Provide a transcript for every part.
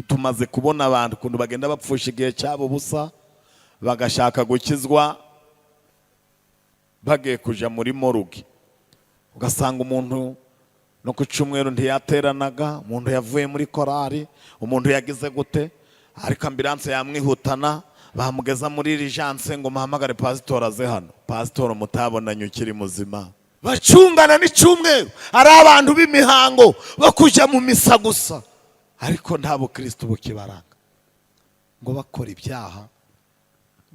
tumaze kubona abantu kuntu bagenda bapfusha igihe cyabo busa bagashaka gukizwa bagiye kuja muri morgue, ugasanga umuntu no ku cyumweru ntiyateranaga, umuntu yavuye muri korari, umuntu yagize gute, ariko ambulance yamwihutana bamugeza muri urgence ngo muhamagare pastor aze hano. Pastor mutabonanye ukiri muzima, bacungana n'icyumweru, ari abantu b'imihango bakuja mu misa gusa, ariko nta bukristo bukibaranga, ngo bakora ibyaha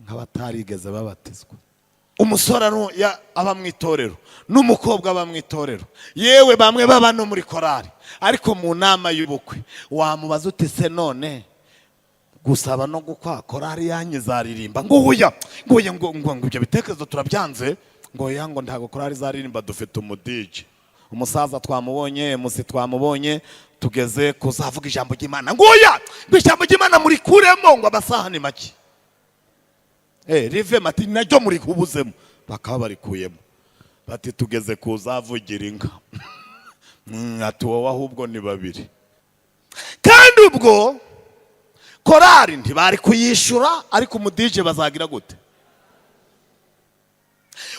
nk'abatarigeze babatizwa. Umusore aba mu itorero n'umukobwa aba mu itorero, yewe bamwe baba no muri korari, ariko mu nama y'ubukwe wamubaza uti se none gusaba no gukwa korari yanyizaririmba ngo uya ngo ibyo bitekerezo turabyanze, ngo yango ntago korari zaririmba, dufite umudije, umusaza twamubonye, musi twamubonye, tugeze kuzavuga ijambo ry'Imana, ngo uya ijambo ry'Imana muri kuremo ngo abasaha ni make, rive mati najyo muri kubuzemo, bakaba barikuyemo, bati tugeze kuzavugira inka ati wowe ahubwo ni babiri, kandi ubwo korari ntibari kuyishura, ariko umudije bazagira gute?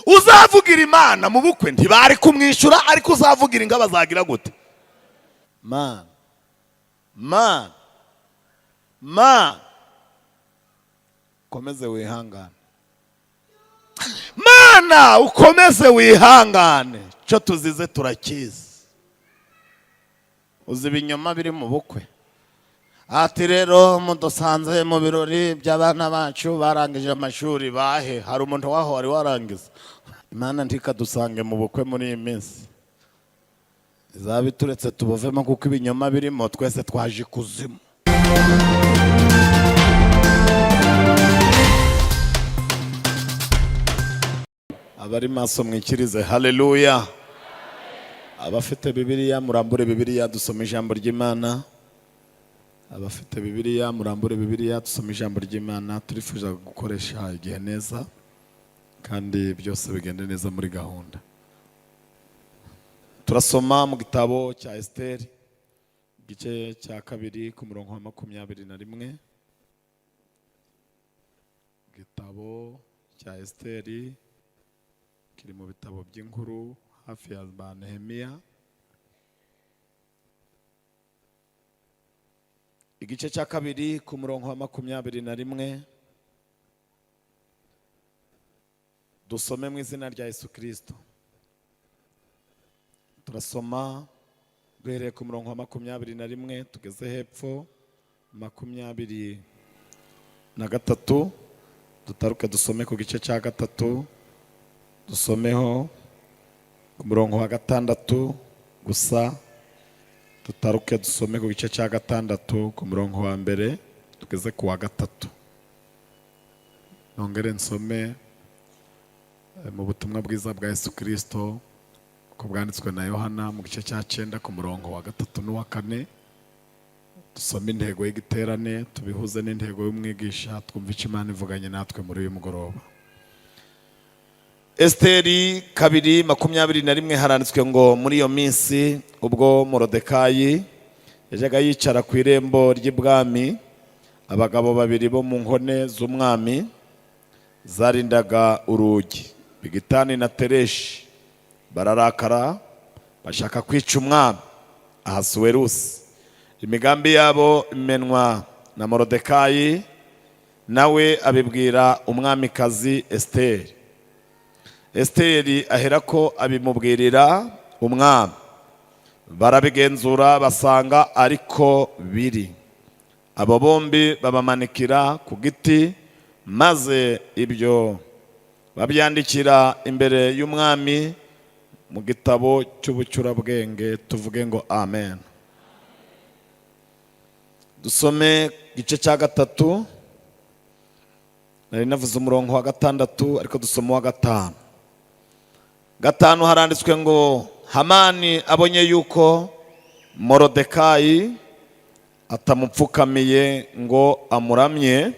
Uzavugira Imana mu bukwe ntibari kumwishura, ariko uzavugira inka bazagira gute? Man ukomeze wihangane, Mana ukomeze wihangane, cyo tuzize turakizi. Uzi ibinyoma biri mu bukwe, ati rero mudusanze mu birori by'abana bacu barangije amashuri bahe, hari umuntu waho wari warangiza. Imana ntikadusange mu bukwe muri iyi minsi, izabe turetse tubuvemo, kuko ibinyoma birimo twese twaje kuzimu. Abari maso mwikirize haleluya. Abafite Bibiliya murambure Bibiliya dusome ijambo ry'Imana. Abafite Bibiliya murambure Bibiliya dusome ijambo ry'Imana. Turifuza gukoresha igihe neza kandi byose bigende neza muri gahunda. Turasoma mu gitabo cya Esteri igice cya 2 ku murongo wa 21. Gitabo cya Esteri kiri mu bitabo by'inkuru hafi ya Nehemiya, igice cya 2 ku murongo wa 21. Dusome mu izina rya Yesu Kristo. Turasoma duhereye ku murongo wa 21 tugeze hepfo 23, dutaruke dusome ku gice cya 3, dusomeho ku murongo wa 6 gusa, dutaruke dusome ku gice cya 6 ku murongo wa 1 tugeze ku wa 3. Nongere nsome mu butumwa bwiza bwa Yesu Kristo uko bwanditswe na Yohana mu gice cya 9 ku murongo wa 3 n'uwa 4. Dusome intego y'igiterane, tubihuze n'intego y'umwigisha, twumva icyo Imana ivuganye natwe muri uyu mugoroba. Esteri 2:21 haranditswe ngo muri iyo minsi ubwo Morodekayi yajaga yicara ku irembo ry'ibwami, abagabo babiri bo mu nkone z'umwami zarindaga urugi, Bigitani na Tereshi, bararakara bashaka kwica umwami Ahasuwerusi. Imigambi yabo imenwa na Morodekayi, nawe abibwira umwamikazi Esteri. Esteri aherako abimubwirira umwami, barabigenzura basanga ariko biri. Abo bombi babamanikira ku giti, maze ibyo babyandikira imbere y'umwami mu gitabo cy'ubucurabwenge. Tuvuge ngo amen. Dusome gice cya 3, nari navuze umurongo wa 6, ariko dusoma wa 5. 5 haranditswe ngo Hamani abonye yuko Morodekayi atamupfukamiye ngo amuramye,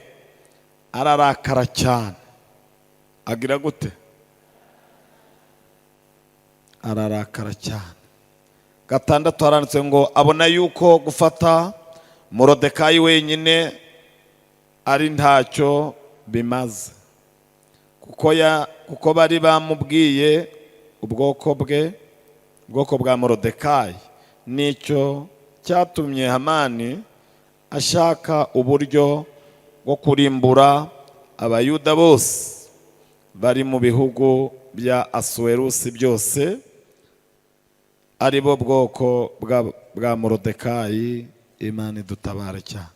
ararakara cyane. Agira gute? Ararakara cyane. 6 haranditswe ngo abona yuko gufata Morodekayi wenyine ari ntacyo bimaze, kuko bari bamubwiye ubwoko bwa Morodekayi. Nicyo cyatumye Hamani ashaka uburyo bwo kurimbura abayuda bose bari mu bihugu bya Asuwerusi byose, ari bo bwoko bwa Morodekayi. Imana idutabare cyane.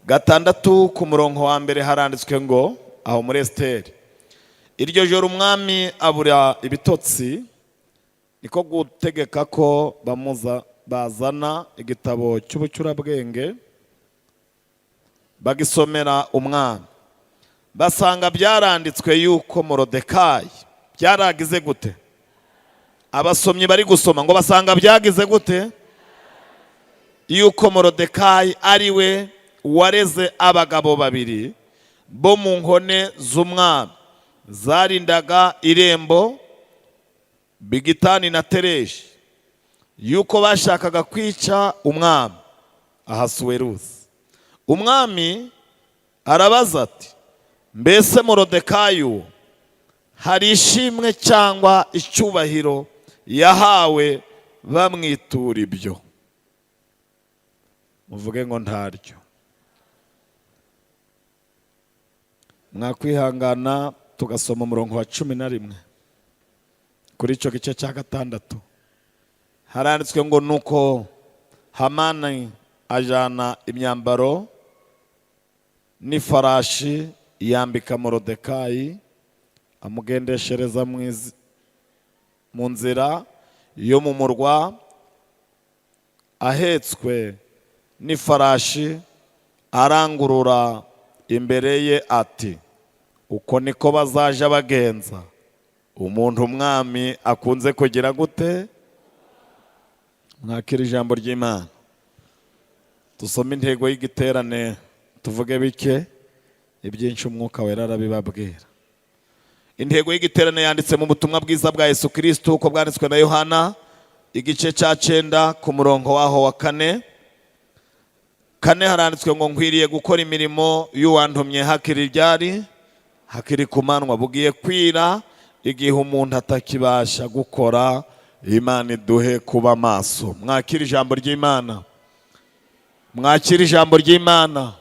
6 ku murongo wa mbere haranditswe ngo, aho muri Esiteri, iryo joro umwami abura ibitotsi, niko gutegeka ko bazana igitabo cy'ubucurabwenge bagisomera umwami. Basanga byaranditswe yuko Morodekayi byaragize gute? Abasomyi bari gusoma ngo basanga byagize gute? Yuko Morodekayi ari we wareze abagabo babiri bo mu nkone z'umwami zarindaga irembo, Bigitani na Tereshi, yuko bashakaga kwica umwami Ahasuwerusi. Umwami arabaza ati, mbese Morodekayi hari ishimwe cyangwa icyubahiro yahawe bamwitura ibyo? Muvuge ngo ntaryo. Mwakwihangana tugasoma umurongo wa 11 kuri icyo gice cya 6. Haranditswe ngo, nuko Hamani ajana imyambaro n'ifarashi yambika Morodekayi, amugendeshereza mu nzira yo mu murwa, ahetswe n'ifarashi, arangurura imbere ye ati, uko niko bazaja bagenza umuntu umwami akunze kugira gute? Mwakira ijambo ry'Imana. Dusome intego y'igiterane, tuvuge bike, ibyinshi umwuka wera arabibabwira. Intego y'igiterane yanditse mu butumwa bwiza bwa Yesu Kristo uko bwanditswe na Yohana, igice cya 9 ku murongo waho wa 4. Haranditswe ngo, nkwiriye gukora imirimo y'uwantumye hakiri ryari? Hakiri ku manywa, bugiye kwira igihe umuntu atakibasha gukora. Imana iduhe kuba maso. Mwakira ijambo ry'Imana. Mwakira ijambo ry'Imana.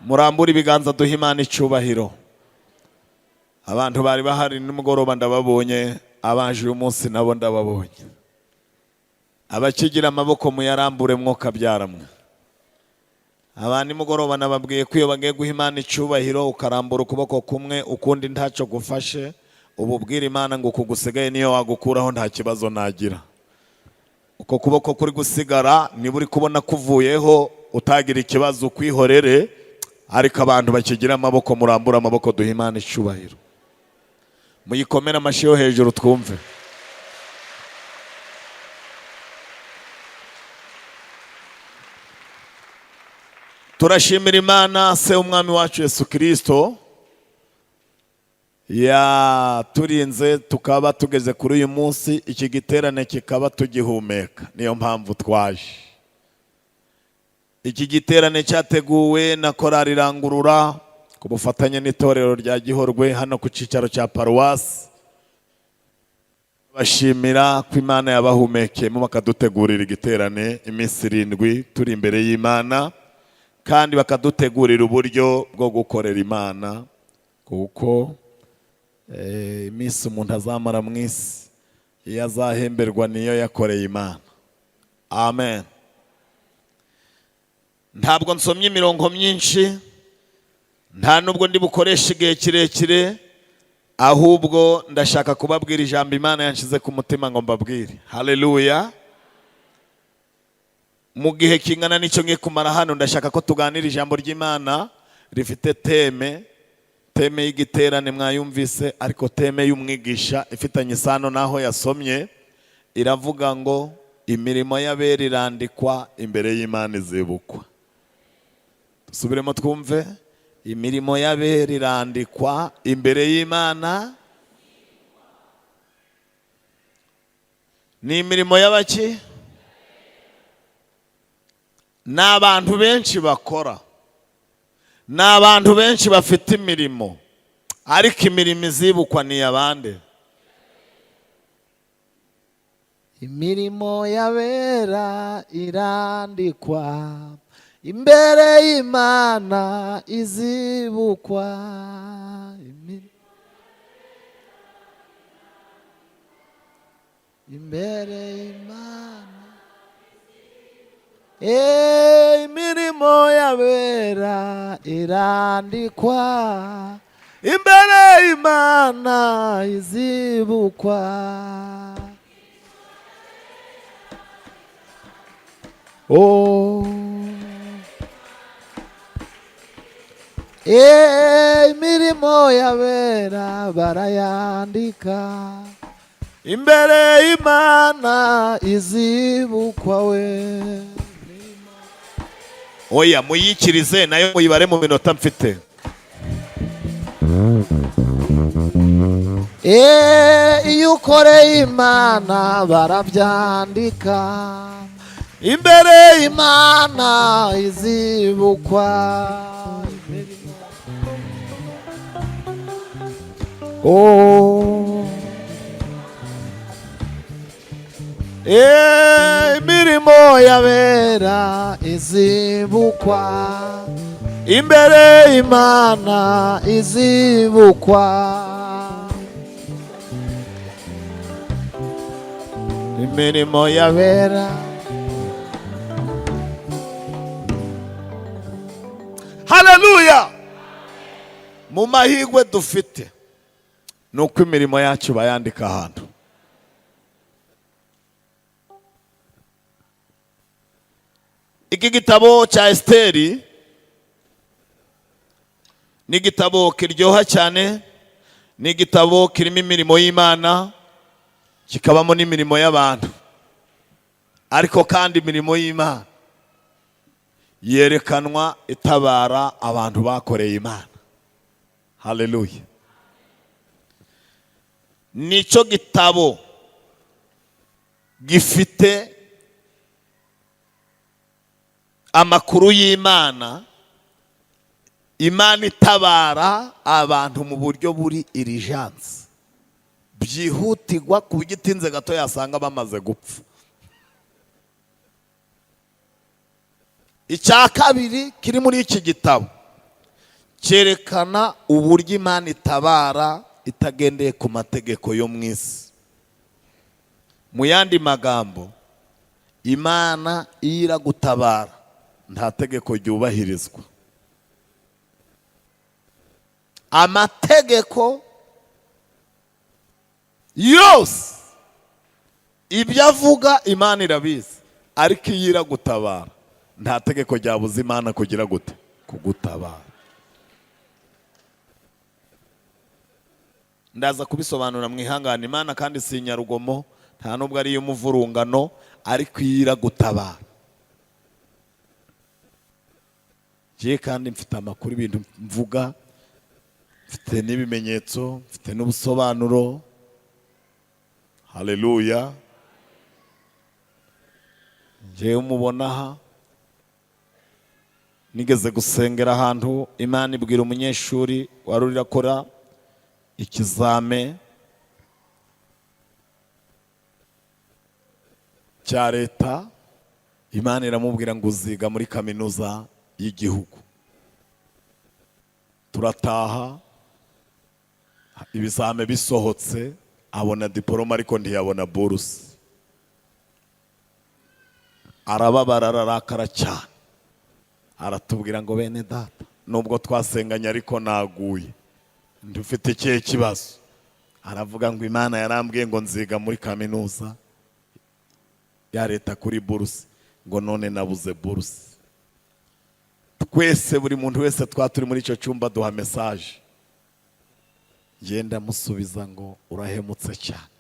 Murambura ibiganza duhe Imana icyubahiro. Abantu bari bahari nimugoroba ndababonye, abaje uyu munsi nabo ndababonye. Abakigira amaboko muyarambure mwuka byaramwe. Abantu nimugoroba nababwiye ko iyo bagiye guha Imana icyubahiro ukarambura ukuboko kumwe ukundi ntacyo gufashe, ububwira Imana ngo kugusigaye niyo wagukuraho nta kibazo nagira. Uko kuboko kuri gusigara niba uri kubona kuvuyeho utagira ikibazo kwihorere, ariko abantu bakigira amaboko murambura amaboko duhe Imana icyubahiro. Muyikomera amashyi yo hejuru twumve. Turashimira Imana se umwami wacu Yesu Kristo yaturinze tukaba tugeze kuri uyu munsi, iki giterane kikaba tugihumeka. Niyo mpamvu twaje. Iki giterane cyateguwe na korali Rangurura ku bufatanye n'itorero rya Gihorwe hano ku cyicaro cya Paruwasi. Bashimira ko Imana yabahumekeyemo bakadutegurira igiterane iminsi 7 turi imbere y'Imana, kandi bakadutegurira uburyo bwo gukorera Imana, kuko iminsi umuntu azamara mu isi iyo azahemberwa niyo yakoreye Imana. Amen. Ntabwo nsomye imirongo myinshi, nta nubwo ndi bukoresha igihe kirekire, ahubwo ndashaka kubabwira ijambo Imana yanshize ku mutima ngo mbabwire. Haleluya. Mu gihe kingana n'icyo ngiye kumara hano, ndashaka ko tuganira ijambo ry'Imana rifite teme y'igiterane mwayumvise, ariko teme y'umwigisha ifitanye isano naho yasomye, iravuga ngo imirimo y'abera irandikwa, imbere y'Imana izibukwa. Dusubiremo twumve. Imirimo y'abera irandikwa, imbere y'Imana. Ni imirimo y'abaki? n'abantu benshi bakora, n'abantu benshi bafite imirimo, ariko imirimo izibukwa ni abande. Imirimo y'abera irandikwa imbere y'Imana izibukwa. Imbere y'Imana imirimo y'abera irandikwa imbere y'Imana izibukwa. Imirimo y'abera barayandika imbere y'Imana izibukwa we. Oya muyikirize nayo muyibare mu minota mfite. Iyo ukoreye Imana barabyandika imbere y'Imana izibukwa. Imirimo y'abera izibukwa imbere y'Imana izibukwa. Imirimo y'abera. Haleluya. Mu mahirwe dufite nuko imirimo yacu bayandika ahantu. Iki gitabo cya Esteri ni igitabo kiryoha cyane, ni igitabo kirimo imirimo y'Imana, kikabamo n'imirimo y'abantu, ariko kandi imirimo y'Imana yerekanwa itabara abantu bakoreye Imana. Haleluya. Nico gitabo gifite amakuru y'Imana, Imana itabara abantu mu buryo buri urgence, byihutirwa ku buryo itinze gato yasanga bamaze gupfa. Icya kabiri kiri muri iki gitabo cyerekana uburyo Imana itabara itagendeye ku mategeko yo mu isi. Mu yandi magambo, Imana iragutabara nta tegeko ryubahirizwa. Amategeko yose ibyo avuga Imana irabizi, ariko iyo iragutabara nta tegeko ryabuza Imana kugira gute kugutabara. Ndaza kubisobanura mwihangane. Imana kandi si nyarugomo, nta nubwo ari y'umuvurungano, ariko iyo iragutabara. Je kandi mfite amakuru ibintu mvuga, mfite n'ibimenyetso, mfite n'ubusobanuro. Haleluya. Je umubona aha, nigeze gusengera ahantu, Imana ibwira umunyeshuri wari urakora ikizame cya leta. Imana iramubwira ngo uziga muri kaminuza y'igihugu. Turataha, ibizame bisohotse, abona diploma ariko ntiyabona buruse. Arababara, ararakara cyane, aratubwira ngo bene data, nubwo twasenganye ariko naguye, ndufite ikihe kibazo? Aravuga ngo Imana yarambwiye ngo nziga muri kaminuza ya leta kuri buruse, ngo none nabuze buruse. Twese, buri muntu wese twaturi muri icyo cyumba duha message. Genda musubiza ngo urahemutse cyane.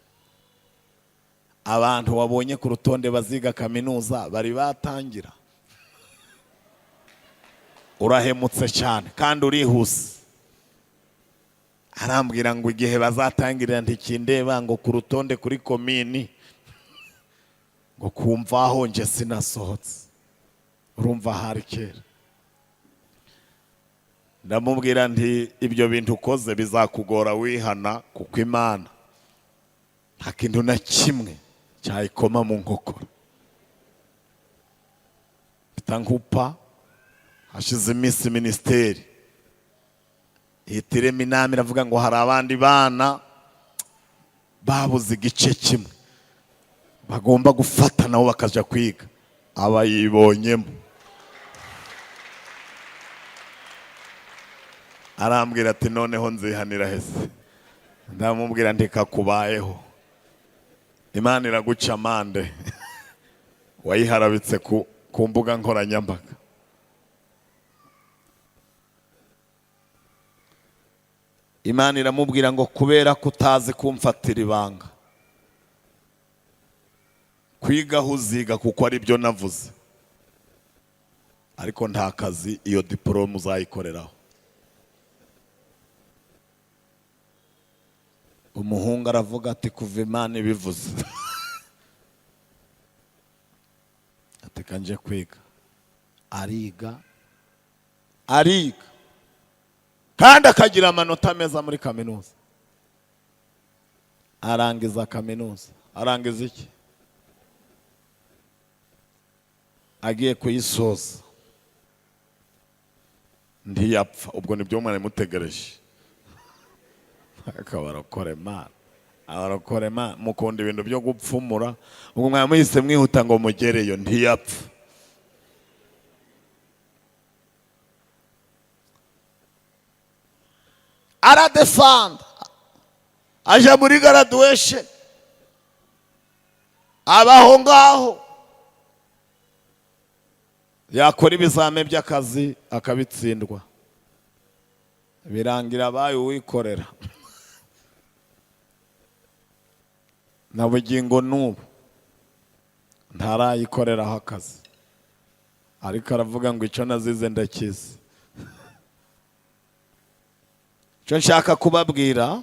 Abantu wabonye ku rutonde baziga kaminuza bari batangira. Urahemutse cyane kandi urihuse. Arambwira ngo igihe bazatangirira ntikindeba, ngo ku rutonde kuri komini, ngo kumva aho nje sinasohotse. urumva hari kera. Ndamubwira nti ibyo bintu ukoze bizakugora wihana, kuko Imana nta kintu na kimwe cyayikoma mu nkokora. Tankupa hashize iminsi ministeri ihitiremo inama iravuga ngo hari abandi bana babuze igice kimwe bagomba gufata nabo bakaja kwiga, abayibonyemo. Arambwira ati noneho nzihanira hese. Ndamubwira nti kakubayeho, Imana iraguca amande wayiharabitse ku mbuga nkoranyambaga. Imana iramubwira ngo kubera kutazi kumfatira ibanga, kwiga uziga kuko ari byo navuze, ariko nta kazi iyo diplome uzayikoreraho. Umuhungu aravuga ati kuva Imana ibivuze ati kanje kwiga. Ariga kandi akagira amanota meza muri kaminuza. Arangiza kaminuza. Arangiza iki? Agiye kuyisoza ntiyapfa. Ubwo nibyo umwana mutegereje. Akabarokore Imana, abarokore Imana mukunda ibintu byo gupfumura. Ubwo mwamuhise mwihuta ngo mugereyo, ntiyapfa. Aradefanda, aja muri graduation, abaho ngaho, yakora ibizame by'akazi akabitsindwa, birangira abaye uwikorera. Na bugingo n'ubu ntarayikoreraho akazi, ariko aravuga ngo icyo nazize ndakizi. Icyo nshaka kubabwira,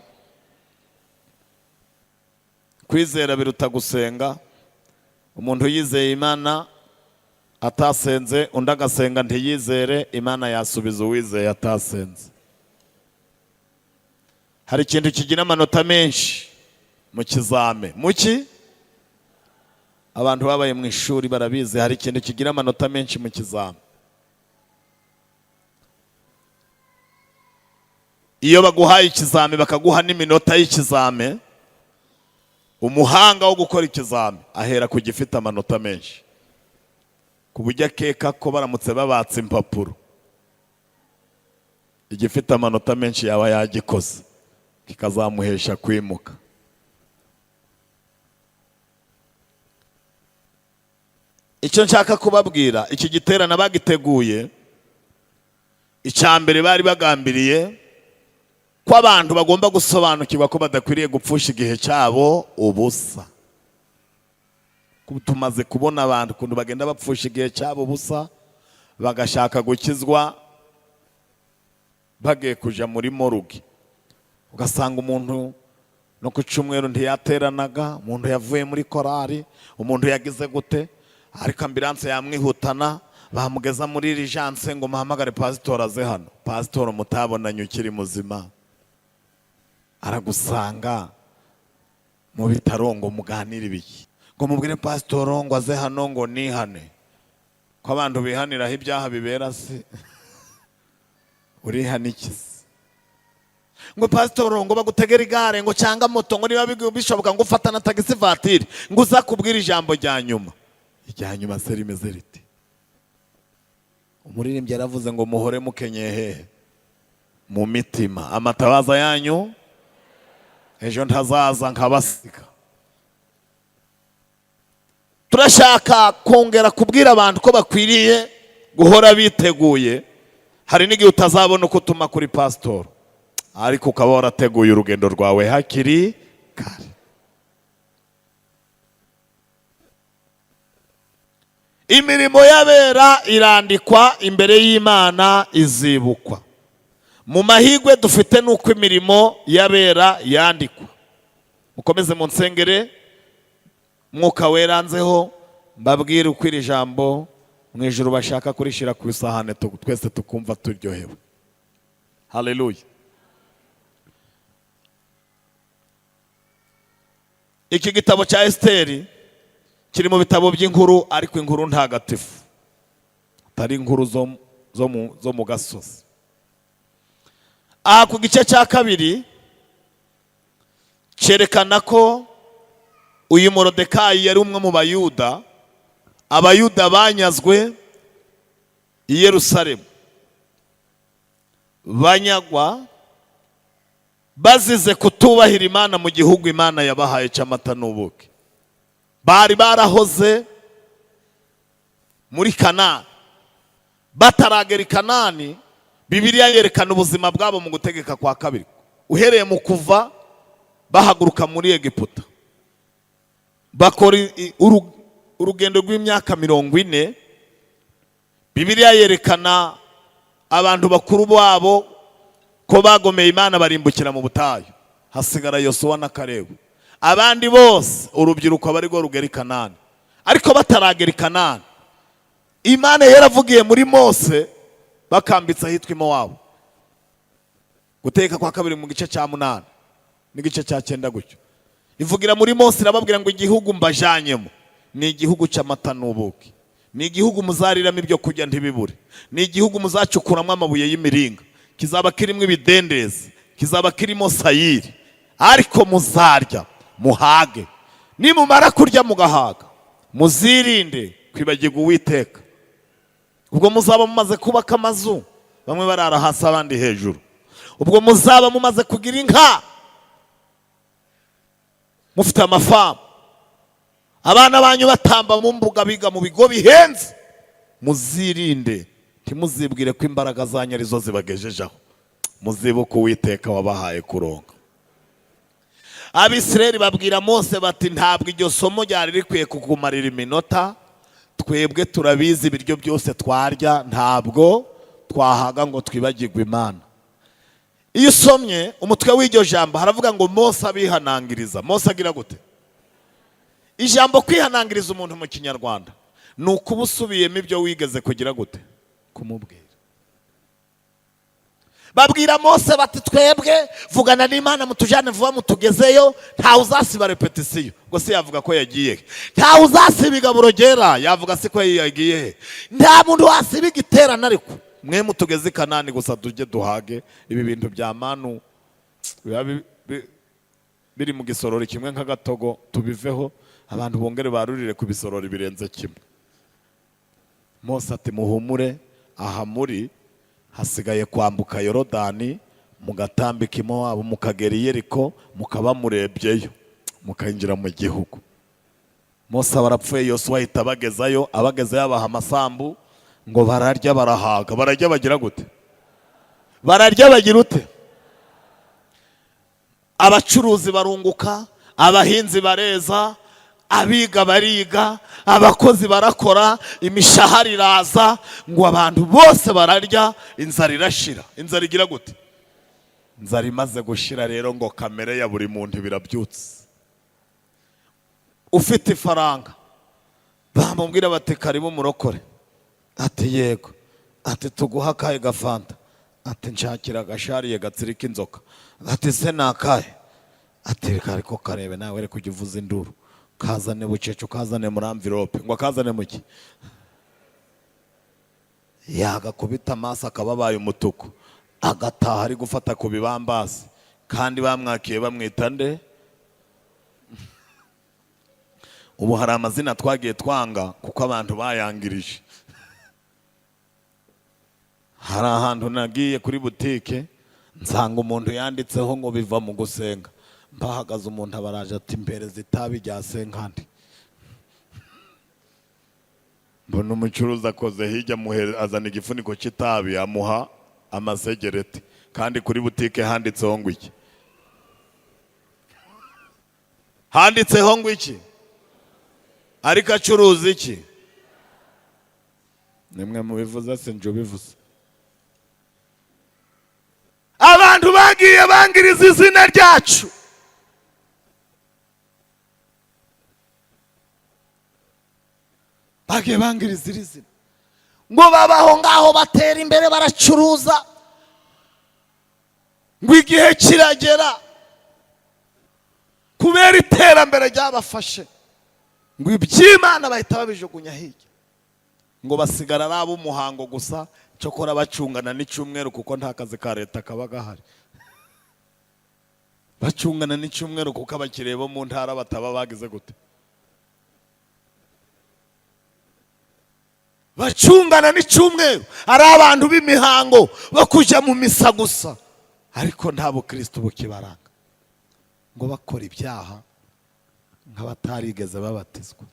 kwizera biruta gusenga. Umuntu yizeye Imana atasenze, undi agasenga ntiyizere, Imana yasubiza uwizeye atasenze. Hari ikintu kigira amanota menshi mu kizame. Muki? Abantu babaye mu ishuri barabizi, hari ikintu kigira amanota menshi mu kizame. Iyo baguhaye ikizame bakaguha n'iminota y'ikizame, umuhanga wo gukora ikizame ahera ku gifite amanota menshi, ku buryo akeka ko baramutse babatse impapuro igifite amanota menshi yaba yagikoze kikazamuhesha kwimuka. Icyo nshaka kubabwira, iki giterane bagiteguye, icyambere bari bagambiriye ko abantu bagomba gusobanukirwa ko badakwiriye gupfusha igihe cyabo ubusa. Tumaze kubona abantu kuntu bagenda bapfusha igihe cyabo ubusa, bagashaka gukizwa bagiye kuja muri morgue. Ugasanga umuntu no ku cyumweru ntiyateranaga, umuntu yavuye muri korari, umuntu yagize gute, ariko ambulance yamwihutana bamugeza muri urgence ngo muhamagare pastor aze hano. Pastor mutabonanye ukiri muzima, aragusanga mu bitaro ngo muganire ibiki, ngo mubwire pastor ngo aze hano ngo nihane. Ko abantu bihaniraho ibyaha bibera se urihanikize? Ngo pastor ngo bagutegera igare ngo cyanga moto ngo niba bishoboka ngo ufatana tagisi vatiri ngo uza kubwira ijambo rya nyuma. Irya nyuma se rimeze riti? Umuririmbyi yaravuze ngo muhore mukenyeye hehe? Mu mitima. Amatabaza yanyu ejo ntazaza nkabasiga. Turashaka kongera kubwira abantu ko bakwiriye guhora biteguye. Hari n'igihe utazabona uko utuma kuri pastor, ariko ukaba warateguye urugendo rwawe hakiri kare. Imirimo y'abera irandikwa imbere y'Imana izibukwa. Mu mahigwe dufite nuko imirimo y'abera yandikwa. Mukomeze mu nsengere, Mwuka weranzeho mbabwire uko iri jambo mu ijuru bashaka kurishira ku isahane twese tukumva turyohewe. Haleluya. Iki gitabo cya Esteri kiri mu bitabo by'inkuru, ariko inkuru ntagatifu, atari inkuru zo mu gasozi. Aha ku gice cya kabiri cyerekana ko uyu Morodekayi yari umwe mu Bayuda. Abayuda banyazwe i Yerusalemu, banyagwa bazize kutubahira Imana mu gihugu Imana yabahaye cy'amata n'ubuki. Bari barahoze muri Kanani, bataragera i Kanani. Bibiliya yerekana ubuzima bwabo mu gutegeka kwa kabiri, uhereye mu kuva bahaguruka muri Egiputa, bakora urugendo rw'imyaka 40. Bibiliya yerekana abantu bakuru babo ko bagomeye Imana barimbukira mu butayu, hasigara Yosuwa na Kalebu. Abandi bose urubyiruko bari rwo rugera i Kanani, ariko bataragera i Kanani Imana yaravugiye muri Mose bakambitse ahitwa Mowabu. Guteka kwa kabiri mu gice cya 8 n'igice cya 9 gutyo, ivugira muri Mose irababwira ngo igihugu mbajanyemo ni igihugu cy'amata n'ubuki, ni igihugu muzariramo ibyo kurya ntibibure, ni igihugu muzacukuramo amabuye y'imiringa, kizaba kirimo ibidendezi, kizaba kirimo sayiri, ariko muzarya muhage, nimumara kurya mugahaga muzirinde kwibagirwa Uwiteka. Ubwo muzaba mumaze kubaka amazu, bamwe barara hasi abandi hejuru. Ubwo muzaba mumaze kugira inka, mufite amafamu, abana banyu batamba mu mbuga biga mu bigo bihenze, muzirinde ntimuzibwire ko imbaraga zanyu arizo zibagejejeho, muzibuke Uwiteka wabahaye kuronka. Abisirayeli babwira Mose bati ntabwo iryo somo ryari rikwiye kukumarira iminota, twebwe turabizi ibiryo byose twarya ntabwo twahaga ngo twibagirwe Imana. Iyo usomye umutwe w'iryo jambo haravuga ngo Mose abihanangiriza. Mose agira gute? Ijambo kwihanangiriza umuntu mu Kinyarwanda ni ukuba usubiyemo ibyo wigeze kugira gute kumubwira. Babwira Mose bati twebwe vugana n'Imana mutujane vuba mutugezeyo, ntawe uzasiba repetisiyo. Ngo se yavuga ko yagiye, ntawe uzasiba igaburo ryera, yavuga se ko yagiye, nta muntu wasiba igiterana, ariko mwe mutugeze i Kanani gusa tujye duhage. Ibi bintu bya manu biri mu gisorori kimwe nk'agatogo tubiveho, abantu bongere barurire ku bisorori birenze kimwe. Mose ati muhumure, aha muri hasigaye kwambuka Yorodani mugatambika i Mowabu mukagera i Yeriko, mukaba murebyeyo mukinjira mu gihugu. Mose barapfuye, Yosuwa ahita abagezayo, abagezeyo abaha amasambu ngo bararya barahaga. Bararya bagira gute? Bararya bagira ute? Abacuruzi barunguka, abahinzi bareza, abiga bariga, abakozi barakora, imishahara iraza, ngo abantu bose bararya, inzara irashira. Inzara igira gute? Inzara imaze gushira rero ngo kamere ya buri muntu birabyutse. Ufite ifaranga bamubwira bati karibu murokore, ati yego, ati tuguha akahe gafanta, ati nshakira agashariye gatsirika inzoka, ati se nakahe, ati kariko karebe nawe reka ujye uvuza induru, kazane bucece kazane muri envelope. Ngo kazane muki? Yagakubita amaso akababaye umutuku, agataha ari gufata ku bibambasi, kandi bamwakiye bamwita nde? Ubu hari amazina twagiye twanga kuko abantu bayangirije. Hari ahantu nagiye kuri butike nsanga umuntu yanditseho ngo biva mu gusenga, mbahagaze umuntu abaraje ati mpereza itabi rya senkandi. Mbona umucuruzi akoze hirya azana igifuniko cy'itabi amuha amasegereti, kandi kuri butike handitseho ngo iki? Handitseho ngo iki? Ariko acuruza iki? Nimwe mubivuze sinje ubivuze. Abantu bagiye bangiriza izina ryacu. Bagiye bangiriza izina. ngo babaho ngaho batera imbere baracuruza, ngo igihe kiragera kubera iterambere ryabafashe, ngo iby'Imana bahita babijugunya hirya, ngo basigara ari ab'umuhango gusa, cyokora bacungana n'icyumweru kuko nta kazi ka leta kaba gahari. Bacungana n'icyumweru kuko abakiriya bo mu ntara bataba bagize gute, bacungana n'icyumweru ari abantu b'imihango bo kujya mu misa gusa, ariko nta bukristo bukibaranga, ngo bakora ibyaha nk'abatarigeze babatizwa,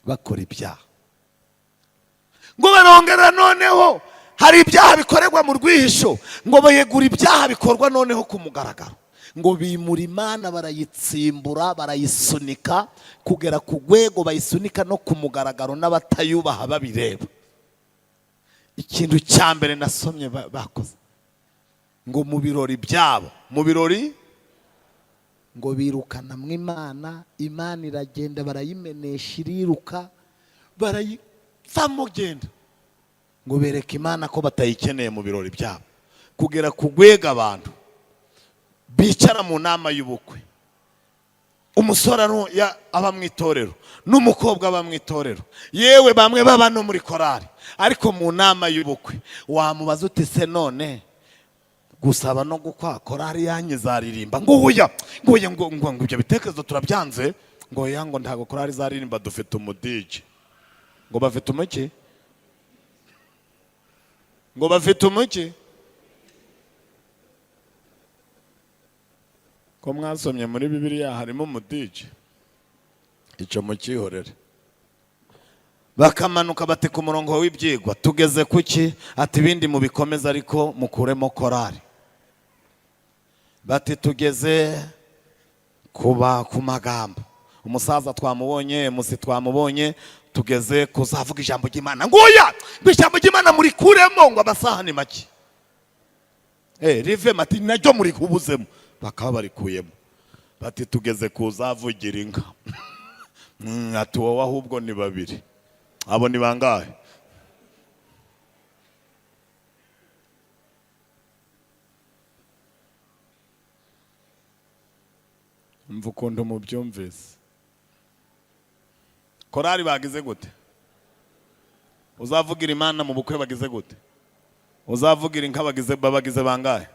bakora ibyaha. Ngo barongera noneho hari ibyaha bikorerwa mu rwihisho, ngo bayegura ibyaha bikorwa noneho ku mugaragaro, ngo bimura Imana barayitsimbura barayisunika kugera ku rwego bayisunika no ku mugaragaro n'abatayubaha babireba. Ikintu cya mbere nasomye bakoze, ngo mu birori byabo, mu birori ngo birukana mu Imana, Imana iragenda barayimenesha iriruka, barayivamo genda, ngo bereke Imana ko batayikeneye mu birori byabo, kugera ku rwego abantu bicara mu nama y'ubukwe, umusore aba mu itorero n'umukobwa aba mu itorero, yewe bamwe baba no muri korari, ariko mu nama y'ubukwe wamubaza uti se none gusaba no gukwa korari yanyu izaririmba? Ngo oya, ngo ibyo bitekerezo turabyanze, ngo oya, ngo ntago korari izaririmba, dufite umudije. Ngo bafite umuki? Ngo bafite umuki? Ko mwasomye muri Bibiliya harimo umudije, icyo mukihorere. Bakamanuka bati ku murongo w'ibyigwa tugeze kuki? Ati ibindi mubikomeza ariko mukuremo korari. Bati tugeze kuba ku magambo, umusaza twamubonye, musi twamubonye, tugeze kuzavuga ijambo ry'Imana. Ngo oya, ngo ijambo ry'Imana muri kuremo, ngo amasaha ni make. Rive mati naryo muri kubuzemo, bakaba barikuyemo. Bati tugeze kuzavugira inka. Ati wowe ahubwo ni babiri. Abo ni bangahe? Mva ukuntu mubyumvise. Korari bagize gute? Uzavugira Imana mu bukwe bagize gute? Uzavugira inka bagize bangahe?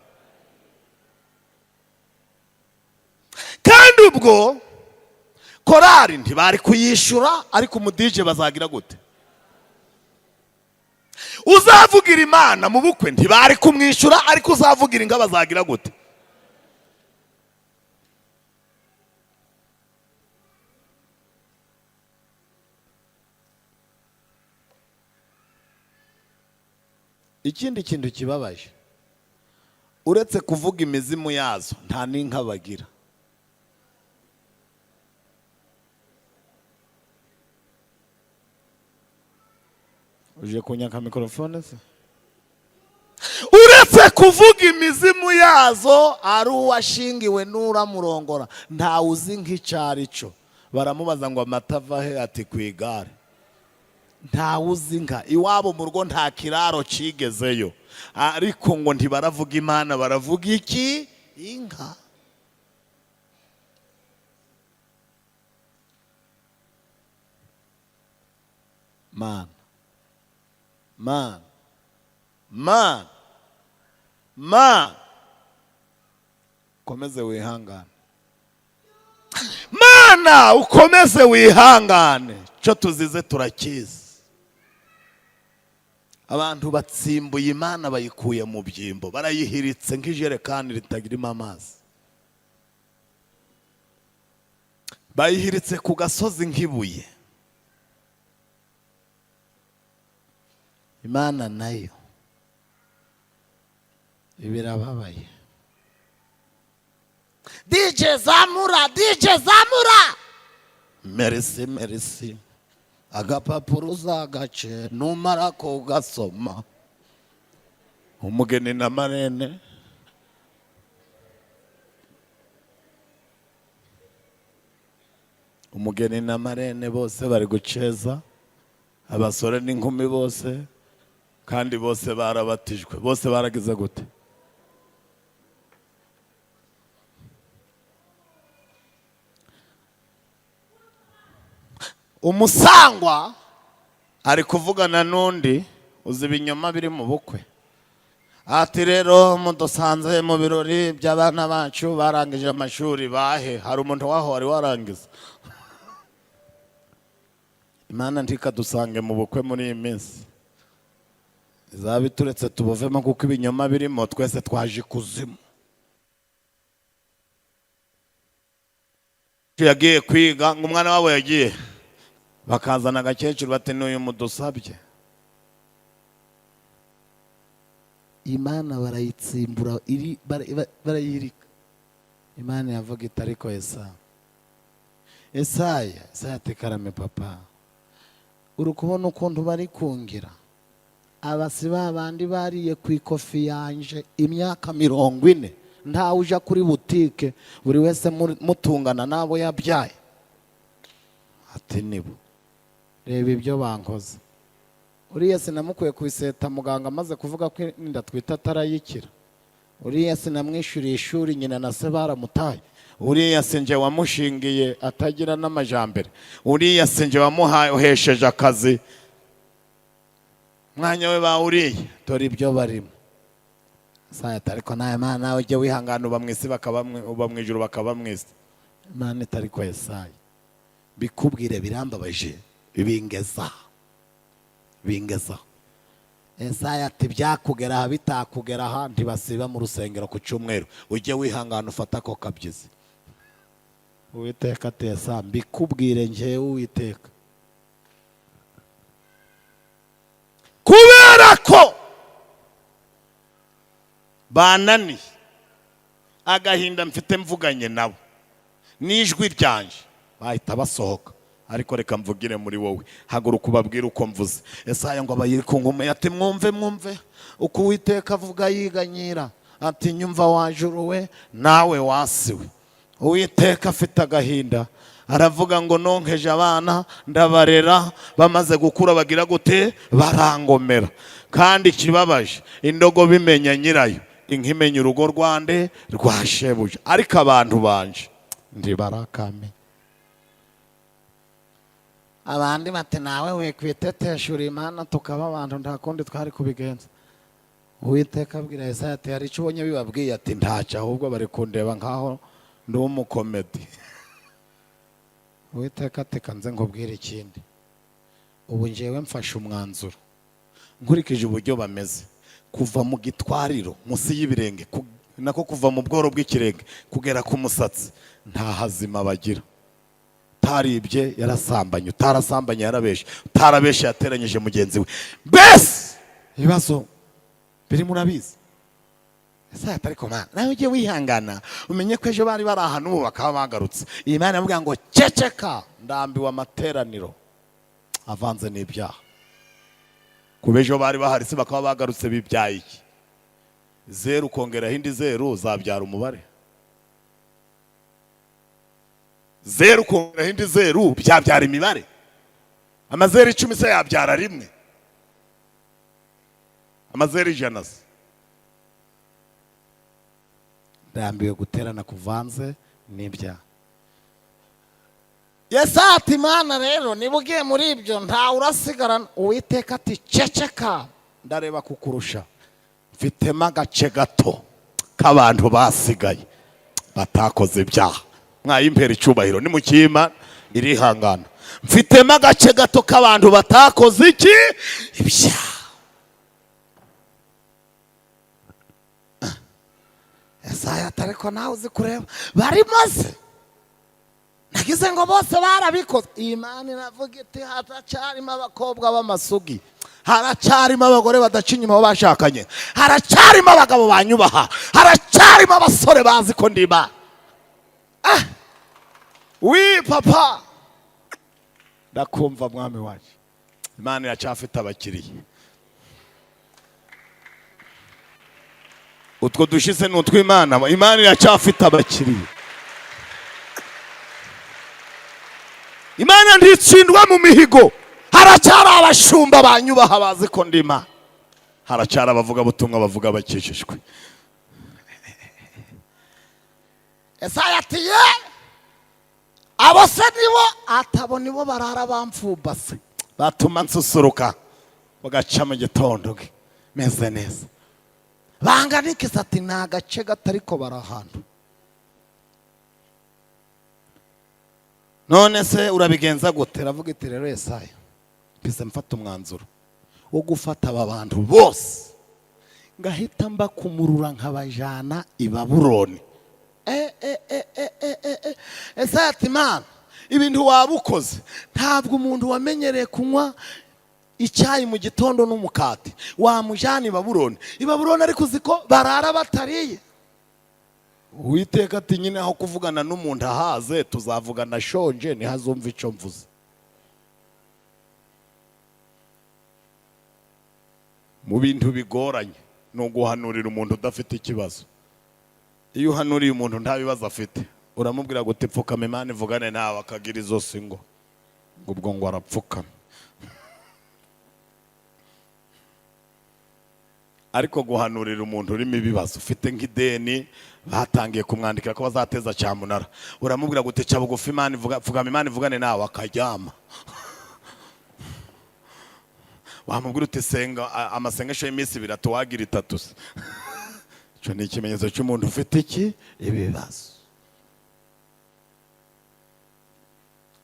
Kandi ubwo korari ntibari kuyishura, ariko umudije bazagira gute? Uzavugira Imana mu bukwe ntibari kumwishura, ariko uzavugira inka bazagira gute? Ikindi kintu kibabaje, uretse kuvuga imizimu yazo nta n'inka bagira. Uje kunyaka mikrofone se? Uretse kuvuga imizimu yazo ari uwashingiwe n'uramurongora, nta uzi nk'icari cyo. Baramubaza ngo amatava he? Ati ku igare. Nta uzi nka iwabo mu rugo nta kiraro cigezeyo, ariko ngo ntibaravuga Imana, baravuga iki? Inka. Man, ukomeze wihangane. Mana, ukomeze wihangane, cyo tuzize turakizi. Abantu batsimbuye Imana bayikuye mu byimbo, barayihiritse nk'ijerekani ritagirimo amazi, bayihiritse ku gasozi nk'ibuye. Imana nayo ibirababaye. DJ zamura, DJ zamura. Merci. Agapapuro uzagace numara ko gasoma. Umugeni na marene. Umugeni na marene bose bari guceza, abasore n'inkumi bose, kandi bose barabatijwe, bose baragize gute? Umusangwa ari kuvugana n'undi, uzi ibinyoma biri mu bukwe. Ati rero mudusanze mu birori by'abana bacu barangije amashuri bahe. Hari umuntu waho wari warangiza. Imana ntikadusange mu bukwe muri iyi minsi. Izabe turetse tubuvemo kuko ibinyoma birimo, twese twaje kuzimu. Yagiye kwiga, umwana wabo yagiye, bakazana agakecuru bati n'uyu mudusabye. Imana barayitsimbura, barayirika. Imana yavuga iti ariko Yesaya ati karame papa, uri kubona ukuntu bari kungira abasi babandi bariye ku ikofi yanje imyaka 40, ntawe uja kuri butike, buri wese mutungana nabo yabyaye. Ati nibo reba ibyo bankoze. Uriya sinamukuye kubiseta muganga amaze kuvuga ko inda twita atarayikira. Uriya sinamwishyuriye ishuri, nyina na se baramutaye. Uriya sinje wamushingiye atagira n'amajambere. Uriya sinje wamuhesheje akazi, mwanya we bawuriye. Dore ibyo barimo. Saya ariko nawe Imana ujye wihangana, uba mwisi uba mwijuru bakaba mwisi. Imana itariko Yesaya bikubwire birambabaje, bingeza. Yesaya ati byakugera bitakugera ahandi basiba mu rusengero ku cyumweru, ujye wihangana ufata ko kabyizi. Uwiteka ati Yesaya mbikubwire njyewe Uwiteka, kubera ko banani agahinda mfite mvuganye nabo n'ijwi ryanje bahita basohoka. Ariko reka mvugire muri wowe, haguruka ubabwire uko mvuze. Yesaya ngo abayiri ku ngoma ati mwumve uko Uwiteka avuga yiganyira. Ati nyumva wajuruwe nawe wasiwe. Uwiteka afite agahinda, aravuga ngo nonkeje abana ndabarera, bamaze gukura bagira gute? Barangomera. Kandi kibabaje, indogo bimenya nyirayo, inkimenya urugo rwande rwashebuje. Ariko abantu banje ndi barakame. Abandi bati nawe we kwiteteshura Imana tukaba abantu ntakundi twari kubigenza. Uwiteka abwira Yesaya ati hari icyo ubonye bibabwiye? Ati ntacyo, ahubwo bari kundeba nkaho ndi umukomedi. Uwiteka ati kanze ngubwire ikindi, ubu njyewe mfashe umwanzuro nkurikije uburyo bameze, kuva mu gitwariro munsi y'ibirenge nako kuva mu bworo bw'ikirenge kugera ku musatsi nta hazima bagira. Taribye yarasambanye, utarasambanye yarabeshe, utarabeshe yateranyije mugenzi we. Bese ibibazo biri murabizi. Ese atariko Mana nawe ujye wihangana, umenye ko ejo bari bari ahantu ubu bakaba bagarutse. Imana yamubwira ngo ceceka, ndambiwe amateraniro avanze n'ibyaha. Kubejo bari bahari se bakaba bagarutse bibyaye iki? Zeru kongera hindi zeru uzabyara umubare. Zeru kongera hindi zeru byabyara imibare. Amazeru 10 se yabyara rimwe. Amazeru 100 se. Ndambiwe guterana kuvanze n'ibyaha. Yesaya ati Mana rero nibugiye muri ibyo nta urasigarana. Uwiteka ati ceceka, ndareba kukurusha, mfitemo agace gato k'abantu basigaye batakoze ibyaha. Mwayimpera icyubahiro ni mukima irihangana. Mfitemo agace gato k'abantu batakoze iki? Ibyaha. Yesaya atariko nawe uzi kureba bari maze nagize ngo bose barabikoze. Imana iravuga iti haracyarimo abakobwa b'amasugi, haracyarimo abagore badaca inyuma bashakanye, haracyarimo abagabo banyubaha, haracyarimo abasore bazi ko ndiba. Wi papa ndakumva mwami wacu. Imana iracyafite abakiriye. Utwo dushise n'utw'Imana, Imana iracyafite abakiriye. Imana ntitsindwa mu mihigo. Hari haracyari abashumba banyubaha bazi ko ndi Imana, haracyari abavuga butumwa bavuga bakijijwe. Esaya ati ye abo se nibo atabo nibo barara bamfubase batuma nsusuruka bagaca mu gitondo meze neza. Banganikisa ati nta gace gatariko barahantu. None se urabigenza gute? Ravuga iti rero Esaya mpise mfata umwanzuro wo gufata aba bantu bose ngahita mbakumurura nkabajana i Babuloni. Esaya ati Imana ibintu wabukoze, ntabwo umuntu wamenyereye kunywa icyayi mu gitondo n'umukati wamujana i Babuloni. I Babuloni ariko uziko barara batariye. Uwiteka ati nyine aho kuvugana n'umuntu ahaze tuzavugana shonje ntihazumva icyo mvuze. Mu bintu bigoranye no guhanurira umuntu udafite ikibazo. Iyo uhanuriye umuntu nta bibazo afite uramubwira ngo tipfukame Imana ivugane nawe akagira izo singo ubwo ngo arapfukama. Ariko guhanurira umuntu urimo ibibazo ufite nk'ideni batangiye kumwandikira ko bazateza cyamunara, uramubwira ngo teca bugufi Imana ivugame Imana ivugane nawe akaryama. Wamubwira uti senga amasengesho y'iminsi 2 tuwagira 3. Cyo ni ikimenyetso cy'umuntu ufite iki ibibazo.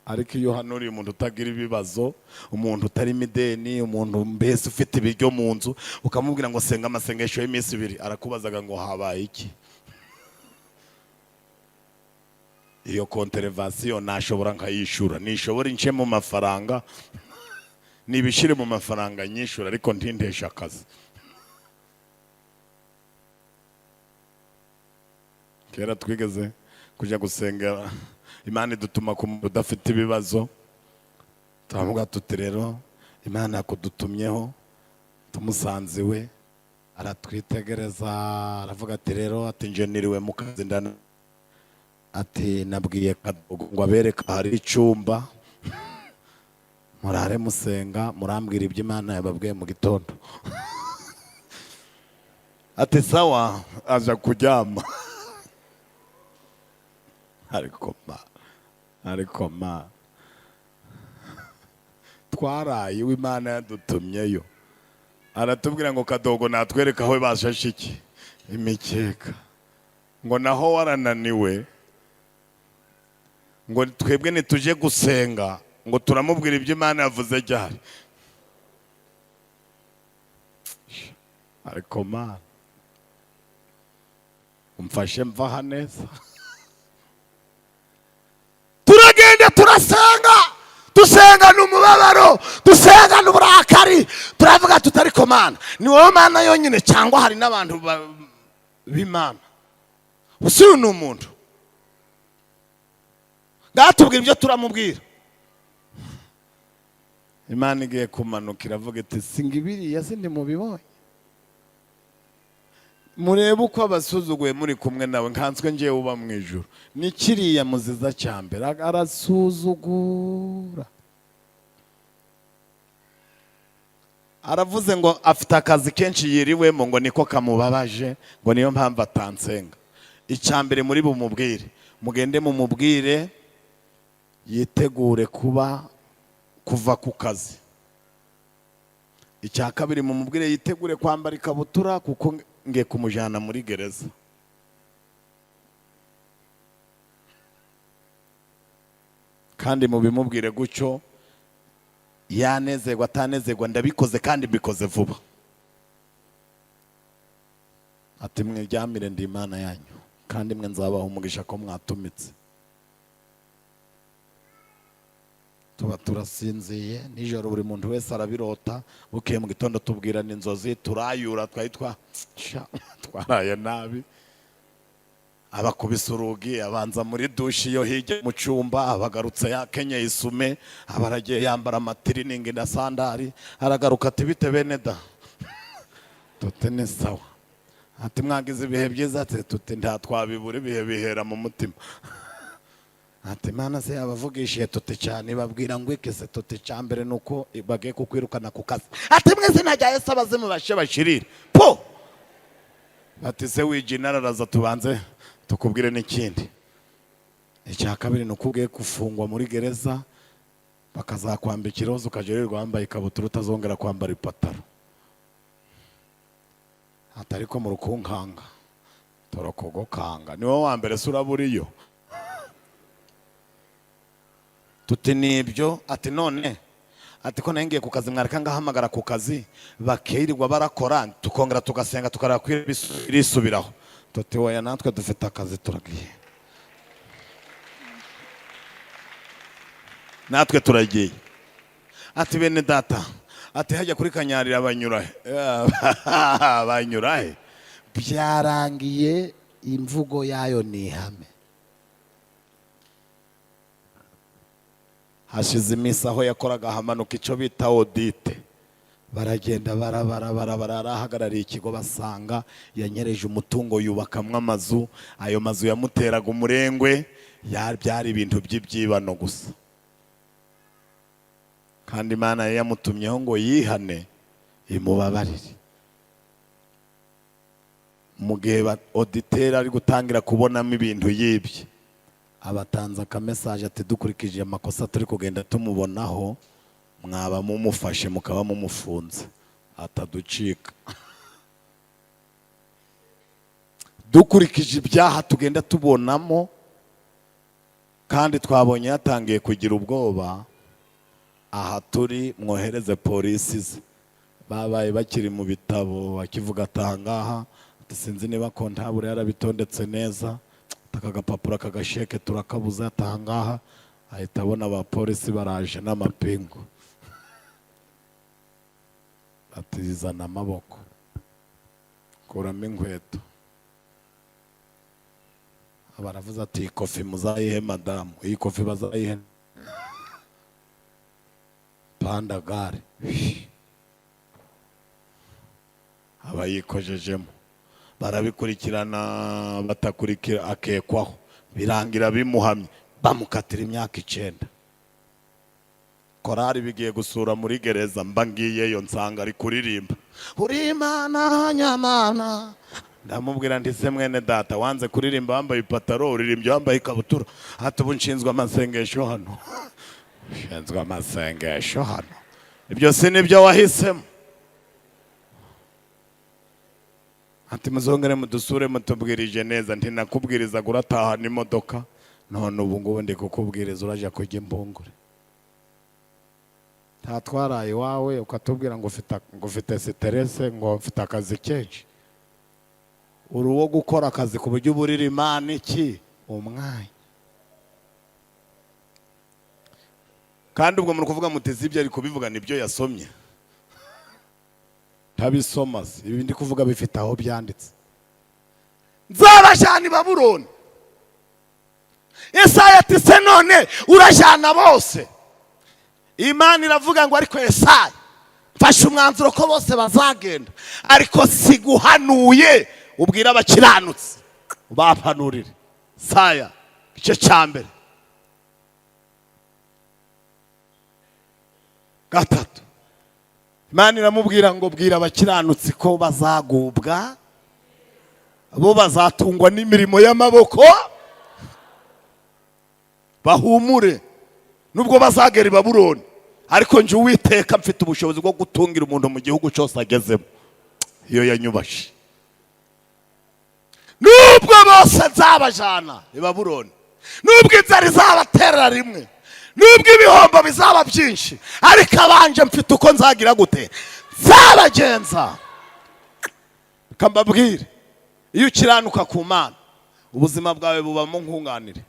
Ariko iyo hanuriye umuntu utagira ibibazo, umuntu utarimo ideni, umuntu mbese ufite ibiryo mu nzu, ukamubwira ngo senga amasengesho y'iminsi 2 arakubazaga ngo habaye iki. Iyo konterevasiyo nashobora nkayishura, nishobora ince mu mafaranga nibishire mu mafaranga nyishura ariko ntindesha akazi. Kera twigeze kujya gusengera Imana idutuma ku udafite ibibazo, turavuga tuti rero Imana yakudutumyeho tumusanze we aratwitegereza aravuga ati rero ati nje niriwe mu kazi ndana ati nabwiye Kadogo ngo abereka hari icyumba murare musenga murambwira ibyo Imana yababwiye mu gitondo. Ati sawa aja kuryama. Ariko ma twaraye w'Imana yadutumyeyo aratubwira ngo Kadogo natwereka aho bashashe iki imikeka ngo naho warananiwe ngo twebwe nituje gusenga ngo turamubwira ibyo Imana yavuze ryari. Ariko ma umfashe mvaha neza. Turagenda turasenga, dusenga n'umubabaro, dusenga n'uburakari, turavuga tutariko Mana ni wowe Mana yonyine cyangwa hari n'abantu b'Imana. Usuye n'umuntu ngatubwira ibyo turamubwira. Imana igiye kumanukira avuga iti singibiriya sindi mubibonye murebe uko abasuzuguye muri kumwe nawe nkanswe ngiye uba mu ijuru ni kiriya muziza cyambere arasuzugura. Aravuze ngo afite akazi kenshi yiriwemo ngo niko kamubabaje ngo niyo mpamvu atansenga. Icyambere muri bumubwire mugende mumubwire yitegure kuva ku kazi. Icya kabiri mumubwire yitegure kwambara ikabutura kuko ngiye kumujana muri gereza. Kandi mubimubwire gucyo yanezerwa atanezerwa ndabikoze kandi mbikoze vuba. Ati mwiryamire ndi Imana yanyu kandi mwe nzabaha umugisha ko mwatumitse. Tuba turasinziye nijoro buri muntu wese arabirota, bukeye mu gitondo tubwirana inzozi turayura twaraye nabi. Abakubise urugi abanza muri dushi yo hirya mu cyumba, abagarutse yakenyeye isume, abaragiye yambara amatiriningi na sandari, aragaruka ati bite bene da tute ni sawa. Ati mwagize ibihe byiza? Ati tute nta twabibura ibihe bihera mu mutima. ati Imana se yabavugishije tuti cyane babwira ngo ikese tuti cyambere nuko bagiye kukwirukana ku kazi. Ati mwese najya Yesu abazimu bashe bashirire po. Ati se wijinara raza tubanze tukubwire n'ikindi. Icya kabiri nuko ugiye gufungwa muri gereza bakazakwambika iroza ukajererwa wambaye ikabutura utazongera kwambara ipataro. Atari ko mu rukunkanga torokogokanga niwo wa mbere suraburiyo. Tuti nibyo. Ati none ati ko nangiye ku kazi mwareka ngahamagara ku kazi bakirirwa barakora tukongera tugasenga tukaraba kwisubiraho. Tuti oya natwe dufite akazi turagiye. Natwe turagiye. Ati bene data ati hajya kuri Kanyarira banyurahe banyurahe byarangiye imvugo yayo ni ihame. Hashize iminsi aho yakoraga hamanuka icyo bita audite baragenda barahagarariye ikigo basanga yanyereje umutungo yubakamwe amazu. Ayo mazu yamuteraga umurengwe byari ibintu by'ibyibano gusa kandi Imana yamutumyeho ngo yihane imubabarire. Mu gihe auditeur ari gutangira kubonamo ibintu yibye abatanze akamesaje ati dukurikije amakosa turi kugenda tumubonaho mwaba mumufashe mukaba mumufunze ataducika. Dukurikije ibyaha tugenda tubonamo kandi twabonye yatangiye kugira ubwoba. Aha turi mwohereze polisi babaye bakiri mu bitabo akivuga atangaha sinzi niba kontabure yarabitondetse neza. Akagapapuro kagasheke turakabuza atangaha ahita abona abapolisi baraje n'amapingu atizana amaboko kuramo inkweto. Baravuze ati ikofi muzayihe madamu. Iyi kofi bazayihe pandagare abayikojejemo barabikurikirana batakurikira akekwaho birangira bimuhamye bamukatira imyaka 9. Korari bigiye gusura muri gereza mba ngiyeyo nsanga ari kuririmba uri Imana nyamana. Ndamubwira ndi se mwene data wanze kuririmba wambaye ipataro uririmbye wambaye ikabutura. Ati ubu nshinzwe amasengesho hano. Nshinzwe amasengesho hano. Ibyo si nibyo wahisemo. Ati muzongere mudusure mutubwirije neza. Nti nakubwiriza gurataha n'imodoka none ubu ngubu ndi kukubwiriza uraje kujya imbungure. Tatwaraye wawe ukatubwira ngo ufite stress ngo mfite akazi kenshi. Uruwo gukora akazi ku buryo burira Imana iki umwanya. Kandi ubwo muri kuvuga mutezi ibyo ari kubivuga nibyo yasomye. Tabisoma ibi ndi kuvuga bifite aho byanditse. Nzabajana i Babuloni. Yesaya ati se none urajana bose. Imana iravuga ngo ariko Yesaya mfashe umwanzuro ko bose bazagenda ariko siguhanuye ubwira abakiranutse bapanurire. Saya igice cya mbere 3. Imana iramubwira ngo bwira abakiranutse ko bazagubwa bo bazatungwa n'imirimo y'amaboko bahumure nubwo bazagera i Babuloni ariko nje Uwiteka mfite ubushobozi bwo gutungira umuntu mu gihugu cyose agezemo. Iyo yanyubashe nubwo bose nzabajana i Babuloni nubwo inzara izabaterera rimwe nubwo ibihombo bizaba byinshi ariko abanje mfite uko nzagira gute nzabagenza. Kambabwire iyo ukiranuka ku Mana ubuzima bwawe bubamo nkunganire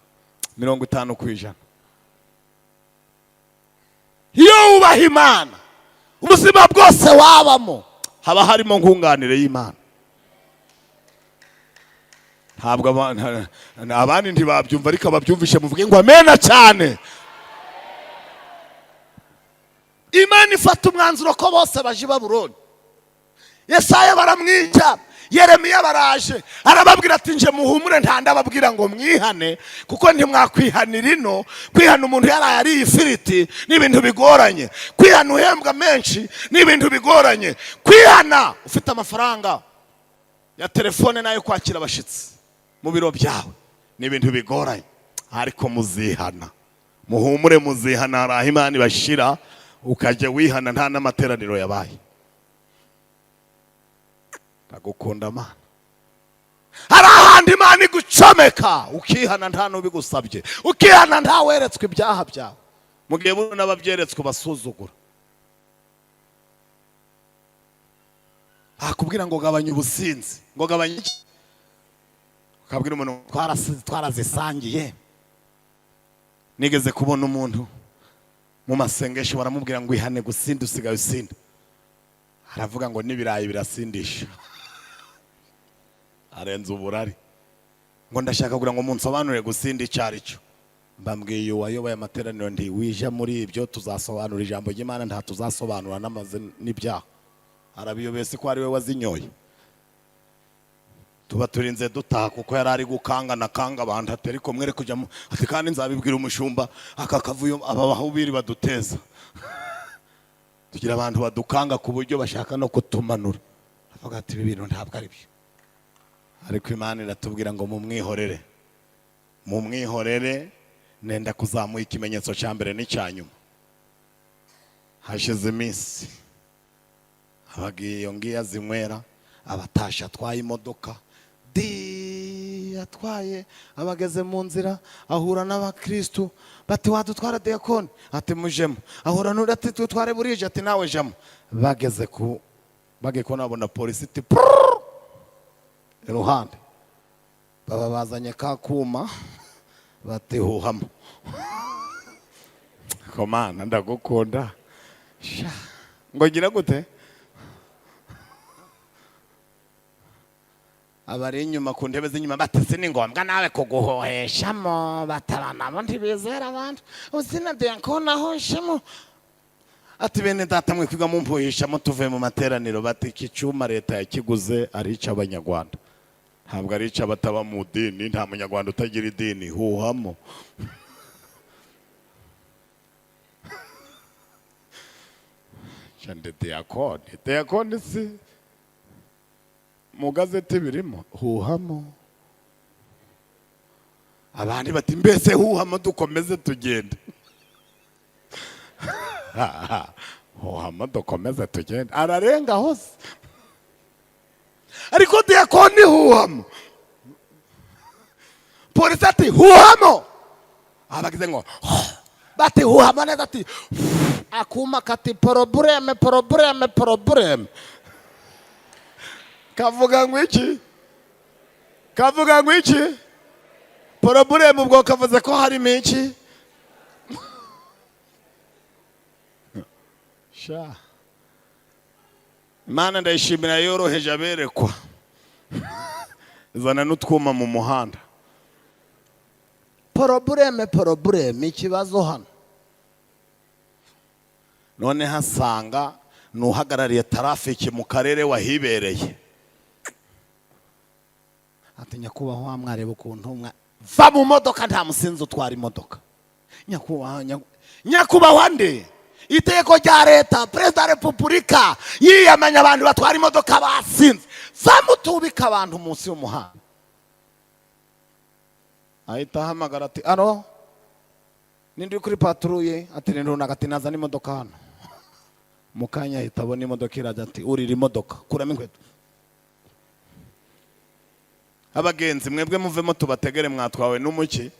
50%. Iyo ubaha Imana ubuzima bwose wabamo haba harimo nkunganire y'Imana. Ntabwo abandi ntibabyumva ariko ababyumvishe muvuge ngo amena cyane. Imana ifata umwanzuro ko bose baje i Babuloni. Yesaya baramwica Yeremiya baraje arababwira ati nje muhumure nta ndababwira ngo mwihane kuko ntimwakwihanira ino. Kwihana umuntu yaraye ari ifiriti n'ibintu bigoranye. Kwihana uhembwa menshi n'ibintu bigoranye. Kwihana ufite amafaranga ya telefone nayo kwakira abashitsi mu biro byawe n'ibintu bigoranye. Ariko muzihana, muhumure muzihana. Hari aho Imana ibashira ukajya wihana nta n'amateraniro yabaye. Ndagukunda Mana. Hari ahandi Imana igucomeka ukihana nta n'ubigusabye, ukihana nta weretswe ibyaha byawe. Mugihe buno n'ababyeretswe basuzugura. Akubwira ngo gabanya ubusinzi, ngo gabanya iki? Ukabwira umuntu twarazisangiye. Nigeze kubona umuntu mu masengesho baramubwira ngo ihane gusinda usigaye usinda. Aravuga ngo n'ibirayi birasindisha. Arenze uburari. Ngo ndashaka kugira ngo munsobanurire gusinda icari cyo. Mbambwiye wayoboye amateraniro ndi wija muri ibyo tuzasobanura ijambo ry'Imana nta tuzasobanura n'amaze n'ibyaha. Arabiyobese ko ari we wazinyoye. Tuba turinze dutaha kuko yari ari gukangana kanga abantu atari ko mwere kujya ati kandi nzabibwira umushumba akakavuyo abahubiri baduteza. Tugira abantu badukanga ku buryo bashaka no kutumanura. Avuga ati ibi bintu ntabwo ari byo. Ariko Imana iratubwira ngo mumwihorere. Mumwihorere nenda kuzamuha ikimenyetso cya mbere n'icyanyuma. Hashize iminsi abagiye iyo ngiye zinywera abatasha atwaye imodoka atwaye abageze mu nzira ahura n'abakristo bati wadutwara diakoni ati mujemo ahura n'undi ati tutware burije ati nawe jamo bageze ku bageko nabona polisi iti iruhande baba bazanye kakuma bati huhamo komana ndagukunda ngo ngira gute abari inyuma ku ntebe z'inyuma batese ni ngombwa nawe kuguhoheshamo batarana bo ntibizera abantu uzina diakoni ahoshemo ati bene data mwe kwiga mumpuhishamo tuvuye mu materaniro bati iki cyuma leta yakiguze ari icy'abanyarwanda ntabwo ari icy'abataba mu dini nta munyarwanda utagira idini huhamo cyane diakoni si mu gazeti birimo huhamo abandi bati mbese huhamo dukomeze tugende huhamo dukomeze tugende ararenga hose ariko diakoni huhamo polisi ati huhamo abagize ngo bati huhamo neza ati akuma kati probleme kavuga ngo iki probleme ubwo kavuze ko hari menshi sha Imana ndayishimira yoroheje aberekwa zana n'utwuma mu muhanda probleme ikibazo hano none hasanga nuhagarariye traffic mu karere wahibereye ati nyakubahwa mwareba ukuntu va mu modoka nta musinzi utwara imodoka nyakubahwa nde iteko rya leta perezida wa repubulika yiyamanya abantu batwara imodoka basinze zamutubika abantu munsi y'umuhanda ahita ahamagara ati aro nindi kuri patrouille ati runaka ati nazana imodoka hano mukanya ahita abona imodoka irajya ati urira imodoka kuramo inkweto abagenzi mwebwe muvemo tubategere mwatwawe n'umuki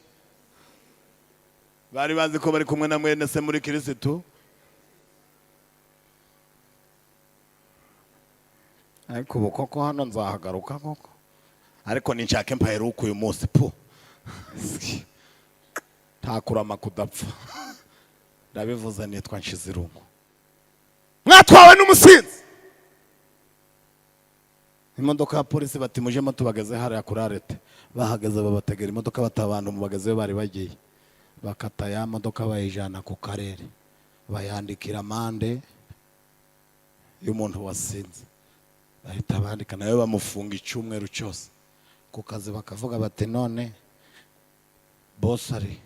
bari bazi ko bari kumwe na mwene se muri Kristo ariko bukoko hano nzahagaruka koko ariko ninshake mpaheruka uyu munsi pu ntakurama kudapfa ndabivuze nitwa Nshizirungu mwatwawe n'umusinzi imodoka ya polisi bati mujemo tubageze hariya kuri arete bahageze babategera imodoka batabantu mu bageze bari bagiye bakata ya modoka bayijana ku karere bayandikira amande y'umuntu wasinze bahita bandika nawe bamufunga icyumweru cyose ku kazi, bakavuga bati none boss ari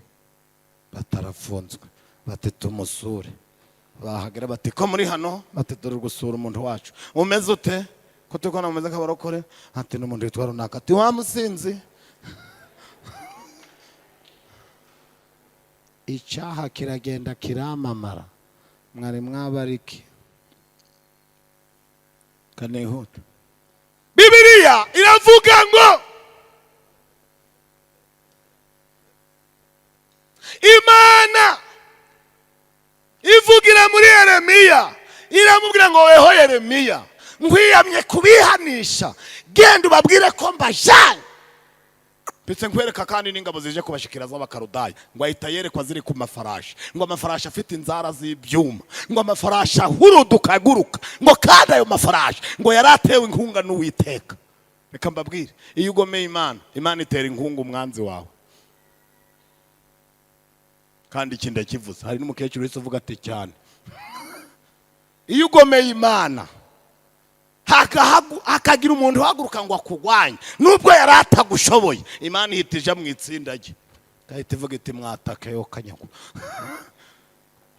batarafunzwe, bati tumusure. Bahagera bati ko muri hano, bati dore gusura umuntu wacu, umeze ute? Ko tukona umeze nk'abarokore? Ati n'umuntu witwa runaka. Ati wa musinzi. Icyaha kiragenda kiramamara, mwari mwabariki kanehuta. Bibiliya iravuga ngo Imana ivugira muri Yeremiya, iramubwira ngo weho Yeremiya, nkwiyamye kubihanisha, genda ubabwire ko mbajanye. Bitse nkwereka kandi n'ingabo zije kubashikira z'abakarudaya, ngo ahita yerekwa ziri ku mafarashi, ngo amafarashi afite inzara z'ibyuma, ngo amafarashi ahuruduka aguruka, ngo kandi ayo mafarashi ngo yaratewe inkunga n'Uwiteka. Reka mbabwire, iyo ugomeye Imana, Imana itera inkunga umwanzi wawe. Kandi ikindi kivuze, hari n'umukecuru wese uvuga ati cyane, iyo ugomeye Imana hakagira umuntu uhaguruka ngo akugwanye nubwo yari atagushoboye, Imana ihita ija mu itsinda rye, gahita ivuga iti mwatake yo kanyago,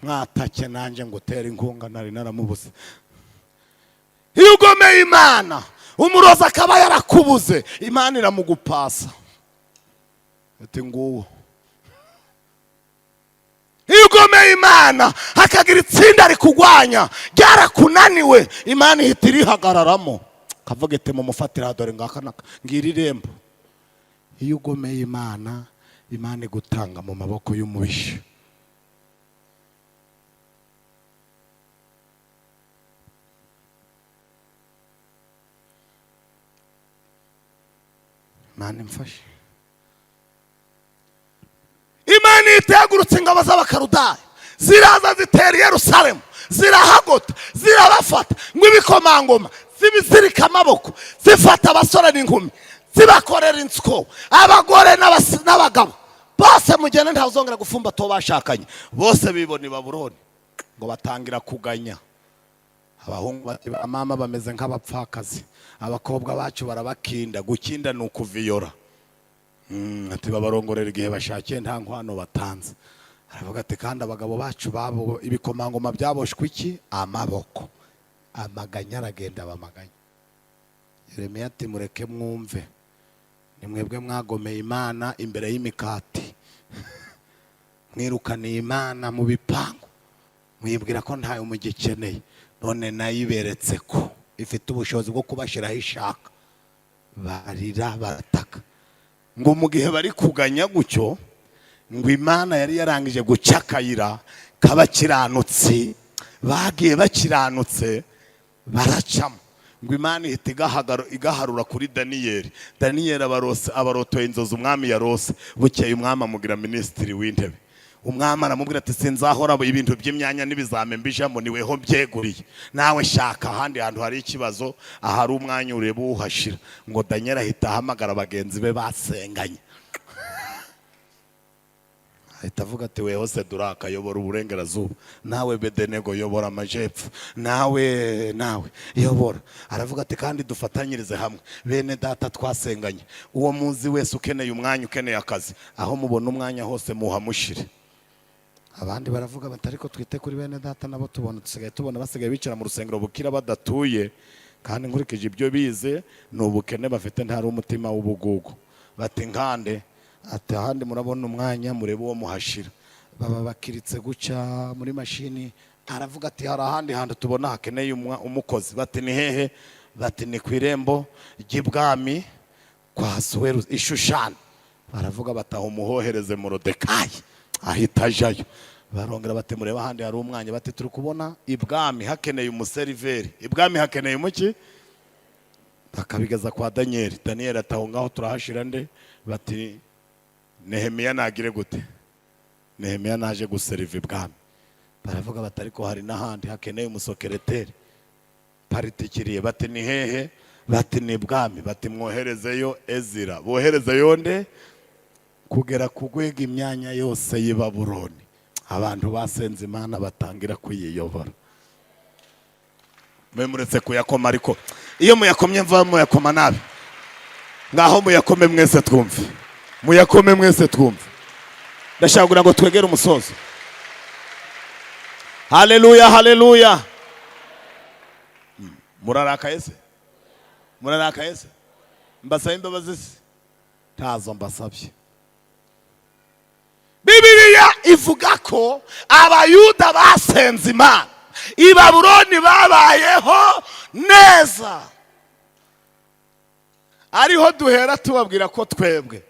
mwatake nanje ngo tere inkunga nari naramubuze. Iyo ugomeye Imana umuroza akaba yarakubuze, Imana iramugupasa ati nguwo. Iyo ugomeye Imana hakagira itsinda rikugwanya ryarakunaniwe, Imana ihita irihagararamo kavuga iti mumufatira dore ngakanaka ngira irembo. Iyo ugomeye Imana, Imana igutanga mu maboko y'umubisha. Imana imfashe. Imana itegurutse ingabo z'abakarudaya ziraza zitera Yerusalemu, zirahagota, zirabafata ngo ibikomangoma zibizirika amaboko, zifata abasore n'inkumi zibakorera insiko, abagore n'abagabo bose mugende ntazongera gufumba to bashakanye, bose bibona i Babuloni ngo batangira kuganya. Abahungu mama bameze nk'abapfakazi, abakobwa bacu barabakinda, gukinda ni ukuviyora. Ati babarongorera igihe bashakiye nta nkwano batanze. Aravuga ati kandi abagabo bacu babo ibikomangoma byaboshwe iki? Amaboko. Amaganya aragenda bamaganya. Yeremiya ati mureke mwumve, ni mwebwe mwagomeye Imana imbere y'imikati, mwirukaniye Imana mu bipangu, mwibwira ko ntayo mugikeneye, none nayiberetse ko ifite ubushobozi bwo kubashiraho ishaka. Barira barataka ngo mu gihe bari kuganya gutyo, ngo Imana yari yarangije gucakayira kabakiranutsi, bagiye bakiranutse baracamo, ngo Imana ihita igaharura kuri Daniyeli. Daniyeli abarotoye inzozi umwami yarose, bukeye umwami amugira minisitiri w'intebe. Umwami aramubwira ati sinzahora ibintu by'imyanya n'ibizame mbijamo, niweho byeguriye, nawe shaka ahandi hantu hari ikibazo, ahari umwanya ureba uhashira. Ngo Daniel ahita ahamagara bagenzi be basenganye, ahita avuga ati weho Seduraka yobora uburengerazuba, nawe Bedenego yobora amajepfo, nawe yobora. Aravuga ati kandi dufatanyirize hamwe, bene data twasenganye, uwo muzi wese ukeneye umwanya, ukeneye akazi, aho mubona umwanya hose muhamushire. Abandi baravuga bati ariko twite kuri bene data nabo tubona basigaye bicara mu rusengero bukira badatuye, kandi nkurikije ibyo bize ni ubukene bafite, ntari umutima w'ubugugu. Bati nkande ati ahandi murabona umwanya murebe uwo muhashira, baba bakiritse guca muri mashini. Aravuga ati hari ahandi hantu tubona hakeneye umukozi. Bati ni hehe? Bati ni ku irembo ry'ibwami kwa Suweru Ishushani. Baravuga bataho umuhohereze Morodekayi, ahita ajayo. Barongera bati mureba ahandi hari umwanya. Bati turi kubona ibwami hakeneye umuseriveri, ibwami hakeneye umuki. Bakabigeza kwa Daniel. Daniel ataho ngaho turahashira nde? Bati Nehemiya nagire gute? Nehemiya naje guseriva ibwami. Baravuga bati ariko hari n'ahandi hakeneye umusokereteri paritikiriye. Bati ni hehe? Bati ni ibwami. Bati mwoherezeyo Ezira. Boherezeyo nde? Kugera kugwega imyanya yose y'i Babuloni. Abantu basenze Imana batangira kuyiyobora. Memuretse kuyakoma ariko iyo muyakomye mva muyakoma nabi. Ngaho muyakome mwese twumve. Muyakome mwese twumve. Ndashaka kugira ngo twegere umusozo. Haleluya, haleluya. Murarakaye se? Murarakaye se? Mbasaba imbabazi se? Ntazo mbasabye. Bibiliya ivuga ko abayuda basenze Imana i Babuloni babayeho neza. Ariho duhera tubabwira ko twebwe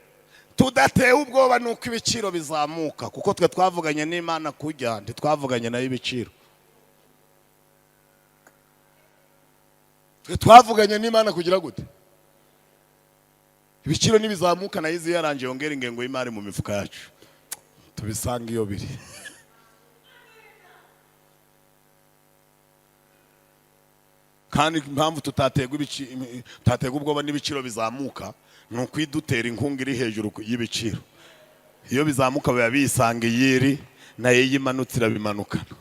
tudatewe ubwoba nuko ibiciro bizamuka, kuko twe twavuganye n'Imana kujya ntitwavuganye nayo ibiciro. Twe twavuganye n'Imana kugira gute? Ibiciro nibizamuka nayo izi yaranje yongera ingengo y'imari mu mifuka yacu. Tubisanga iyo biri. Kandi impamvu tutategwa ubwoba n'ibiciro bizamuka nuko idutera inkunga iri hejuru y'ibiciro. Iyo bizamuka biba bisanga iyiri nayo yimanutira bimanukana.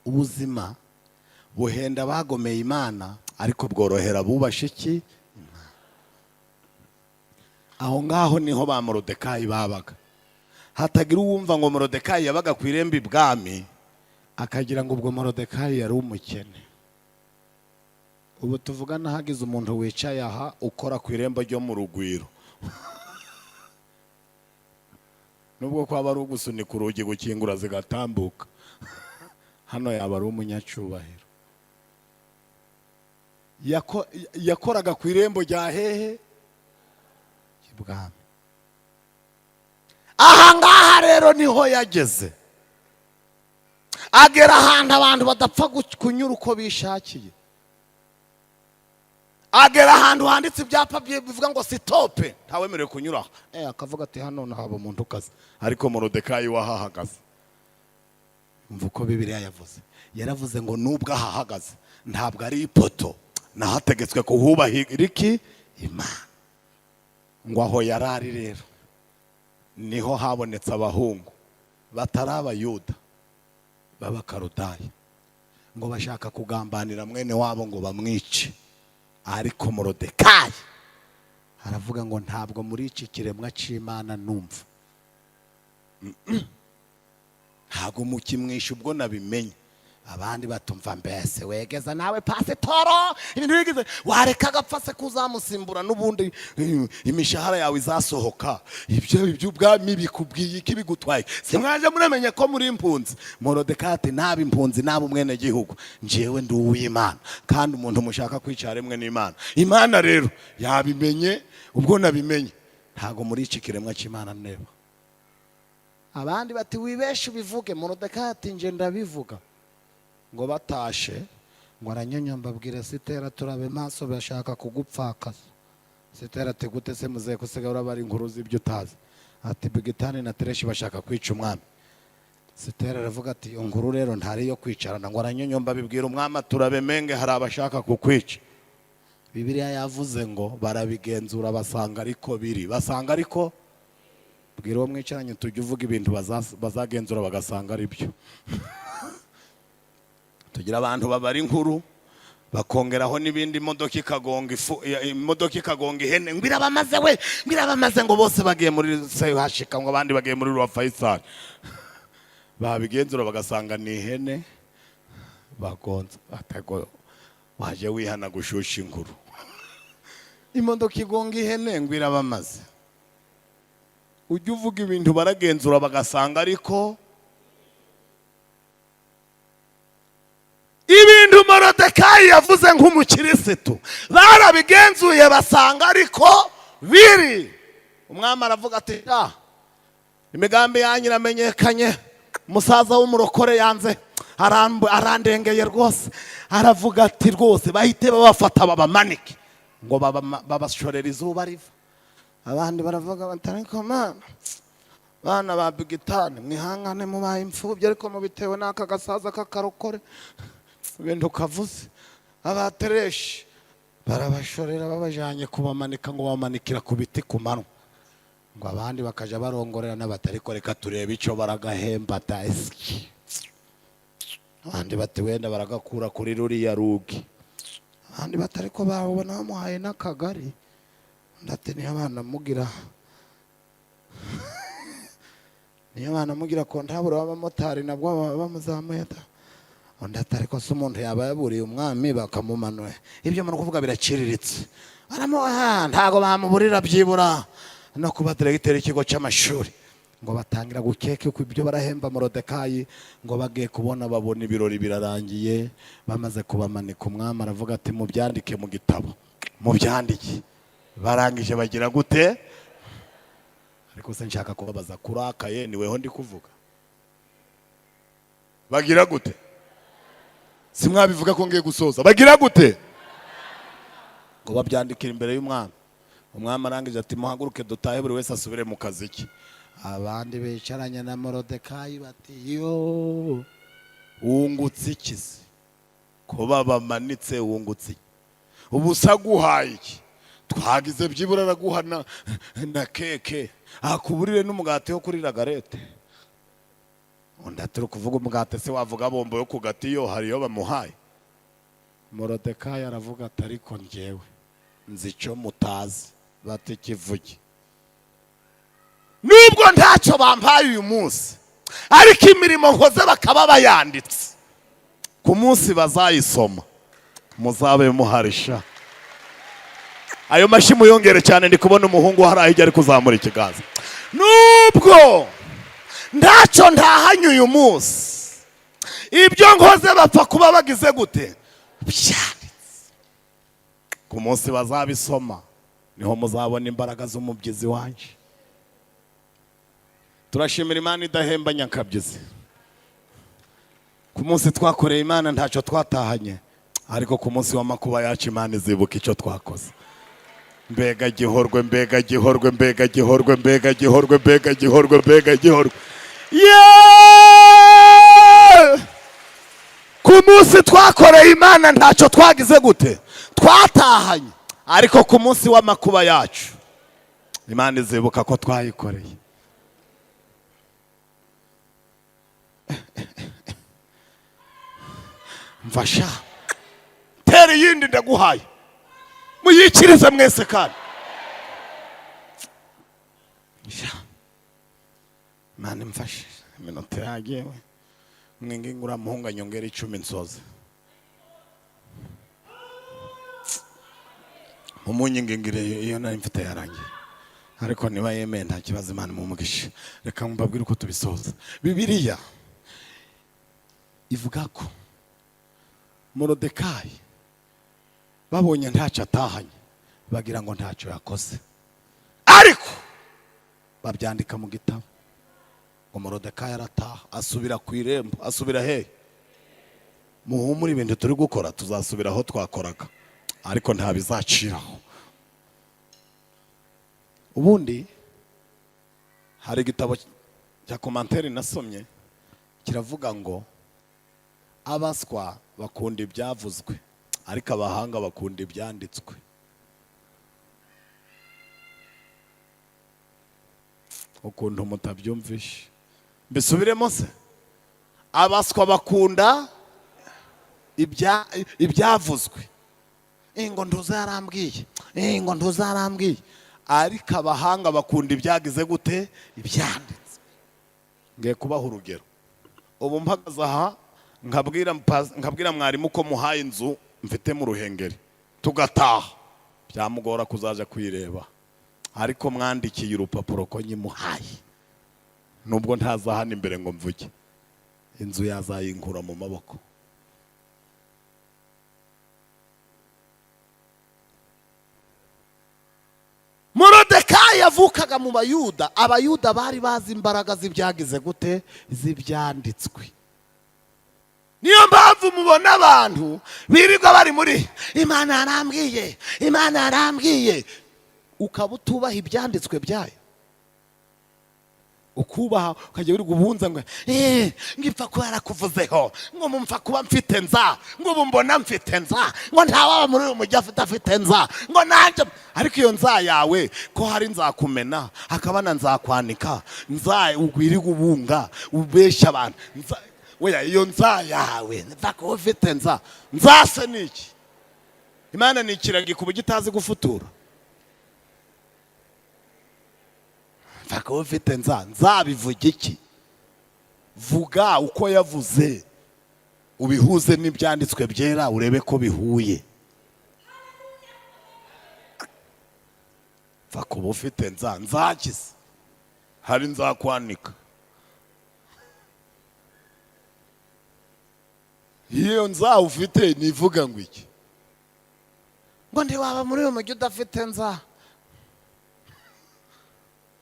Ubuzima buhenda bagomeye Imana ariko bworohera bubashiki. Aho ngaho niho ba Morodekayi babaga. Hatagira uwumva ngo Morodekayi yabaga ku irembo ibwami akagira ngo ubwo Morodekayi yari umukene. Ubu tuvugana hagize umuntu wicaye aha ukora ku irembo ryo mu rugwiro. Nubwo kwaba ari ugusunika urugi gukingura zigatambuka, hano yaba ari umunyacubahiro. Yakoraga ku irembo rya hehe? Ibwami. Aha ngaha rero niho yageze. Agera ahantu abantu badapfa kunyura uko bishakiye. Agera ahantu handitse ibyapa bivuga ngo sitope, ntawemerewe kunyura. Akavuga ati hano haba umuntu ukaze. Ariko Morodekayi wahahagaze. Umva uko Bibiliya yavuze. Yaravuze ngo nubwo ahahagaze ntabwo ari ipoto, nahategetswe kuhubahira iki? Imana. Ngo aho yarari rero niho habonetse abahungu batari Abayuda b'Abakarudayi ngo bashaka kugambanira mwene wabo ngo bamwice. Ariko Morodekayi aravuga ngo ntabwo muri iki kiremwa cy'Imana numva. Ntabwo mukimwisha ubwo nabimenye. Abandi batumva mbese wegeza nawe pasitoro ibintu bigize wareka agapfa se kuzamusimbura n'ubundi imishahara yawe izasohoka. Ibyo ubwami bikubwiye iki bigutwaye? Simwaje muramenye ko muri impunzi. Morodekayi ati naba impunzi naba umwene gihugu njewe ndi uw'Imana, kandi umuntu mushaka kwicara rimwe n'Imana. Imana rero yabimenye ubwo nabimenye. Ntago muri iki kiremwa cy'Imana neba. Abandi bati wibeshe bivuge. Morodekayi ati nje ndabivuga. Ngo batashe ngo aranyanya mbabwire Sitera turabe maso bashaka kugupfakaza. Sitera ati gute se muze kusigara bari inkuru z'ibyo utazi? Ati Bigitani na Tereshi bashaka kwica umwami. Sitera aravuga ati iyo nkuru rero ntari yo kwicarana. Ngo aranyanya mbabibwira umwami turabe menge hari abashaka kukwica. Bibiliya yavuze ngo barabigenzura basanga ariko biri. Basanga ariko bwira uwo mwicaranye tujye uvuga ibintu bazagenzura bagasanga ari byo. Tugira abantu babara inkuru bakongeraho n'ibindi. Imodoka ikagonga ihene ngira bamaze we ngira bamaze ngo bose bagiye muri hashika ngo abandi bagiye muri Rwa Faisal. Babigenzura bagasanga ni ihene bagonza. Atego waje wihana gushusha inkuru. Imodoka igonga ihene ngira bamaze. Ujye uvuga ibintu baragenzura bagasanga ariko ibintu Morodekayi yavuze nk'umukirisitu barabigenzuye basanga ariko biri. Umwami aravuga ati imigambi yanyu iramenyekanye. Umusaza w'umurokore yanze arandengeye rwose. Aravuga ati rwose bahite babafata babamanike ngo babashorera izuba riva. Abandi baravuga bati ariko mana bana ba Bigitani mwihangane mubaye imfubyi ariko mubitewe n'aka gasaza k'akarokore ibintu kavuze. Abatereshi barabashorera babajanye kubamanika ngo bamanikira ku biti ku mano. Ngo abandi bakaja barongorera n'abatari ko reka turebe ico baragahemba ta eski. abandi bati wenda baragakura kuri ruriya rugi, abandi batari ko babona bamuhaye n'akagari, ndate niyo abana mugira niyo abana mugira kontaburo w'abamotari nabwo bamuzamuye da, undi atari ko se umuntu yaba yaburiye umwami bakamumanura. Ibyo muri kuvuga biraciriritse, ntago bamuburira byibura no kuba diregiteri ikigo cy'amashuri ngo batangira gukeka uko ibyo barahemba Morodekayi, ngo bagiye kubona babona ibirori birarangiye, bamaze kubamanika umwami aravuga ati mubyandike mu gitabo, mubyandike. Barangije bagira gute? Ariko se nshaka kubabaza, kurakaye niweho ndi kuvuga, bagira gute? Simwabivuga ko ngiye gusoza, bagira gute? Ngo babyandikira imbere y'umwami. Umwami arangije ati muhaguruke dutahe buri wese asubire mu kazi ke. Abandi bicaranye na Morodekayi bati yo wungutse ikizi kuba bamanitse, wungutse ubusa guhaye iki? Twagize byibura araguhana na keke akuburire n'umugati wo kuri lagarete. Undi atari kuvuga umugati se wavuga bombo yo kugati yo hariyo bamuhaye. Morodekayi aravuga ati ariko njyewe nzi icyo mutazi, bati kivuge. Nubwo ntacyo bampaye uyu munsi, ariko imirimo nkoze bakaba bayanditse, ku munsi bazayisoma muzabe muharisha. Ayo mashyi muyongere cyane, ndi kubona umuhungu hari ahijya ari kuzamura ikiganza. Nubwo ntacyo ntahanye uyu munsi, ibyo nkoze bapfa kuba bagize gute? Byanditse. Ku munsi bazabisoma niho muzabona imbaraga z'umubyizi wanje. Turashimira Imana idahemba nyakabyizi. Ku munsi twakoreye Imana ntacyo twatahanye, ariko ku munsi w'amakuba yacu Imana izibuka icyo twakoze. Mbega gihorwe, mbega gihorwe, mbega gihorwe, mbega gihorwe, mbega gihorwe, mbega gihorwe. Ku munsi twakoreye Imana ntacyo twagize gute? Twatahanye, ariko ku munsi w'amakuba yacu Imana izibuka ko twayikoreye. Mfasha tere yindi ndaguhaye muyikirize mwese kandi. Mani mfashe iminota yagewe mwingingura muhunga nyongera 10 nsoze umunyingingire iyo nari mfite yarangiye, ariko niba yemeye nta kibazo Imana mumugisha. Reka mbabwire uko tubisoza. Bibiliya ivuga ko Morodekayi babonye ntacyo atahanye bagira ngo ntacyo yakoze, ariko babyandika mu gitabo. Ngo Morodekayi arataha asubira ku irembo. Asubira he? Muhumure ibintu turi gukora tuzasubira aho twakoraga, ariko nta bizaciraho. Ubundi hari igitabo cya komanteri nasomye kiravuga ngo abaswa bakunda ibyavuzwe, ariko abahanga bakunda ibyanditswe. Ukuntu mutabyumvishe mbisubiremo se? Abaswa bakunda ibyavuzwe, ngo ntuzarambwiye, ngo ntuzarambwiye, ariko abahanga bakunda ibyagize gute? Ibyanditswe. Ngiye kubaha urugero. Ubu mpagaze aha nkabwira mwarimu ko muhaye inzu mfite mu Ruhengeri, tugataha byamugora kuzaja kwireba, ariko mwandikiye urupapuro ko nyimuhaye, nubwo ntazahana imbere ngo mvuge, inzu yazayinkura mu maboko. Morodekayi yavukaga mu Bayuda. Abayuda bari bazi imbaraga z'ibyagize gute? Z'ibyanditswe. Niyo mpamvu mubona abantu birirwa bari muri Imana yarambwiye, Imana yarambwiye, ukaba utubaha ibyanditswe byayo. Ukubaha ukajya uri gubunza ngo ngipfa kuba yarakuvuzeho, ngo mumfa kuba mfite nza, ngo bumbona mfite nza, ngo ntawaba muri uyu mujyi afite nza, ngo nanjye. Ariko iyo nza yawe ko hari nzakumena, hakaba na nzakwanika, nza ugwiri gubunga ubesha abantu, weya iyo nza yawe mva ko ufite nzase niki? Imana ni ikiragi kuba gitazi gufutura. Mva ko ufite nzabivuga iki? Vuga uko yavuze, ubihuze n'ibyanditswe byera urebe ko bihuye. Mva ko ufite nzakize, hari nzakwanika. Iyo nza ufite nivuga ngo iki? Ngo ndi waba muri uyu mujyi udafite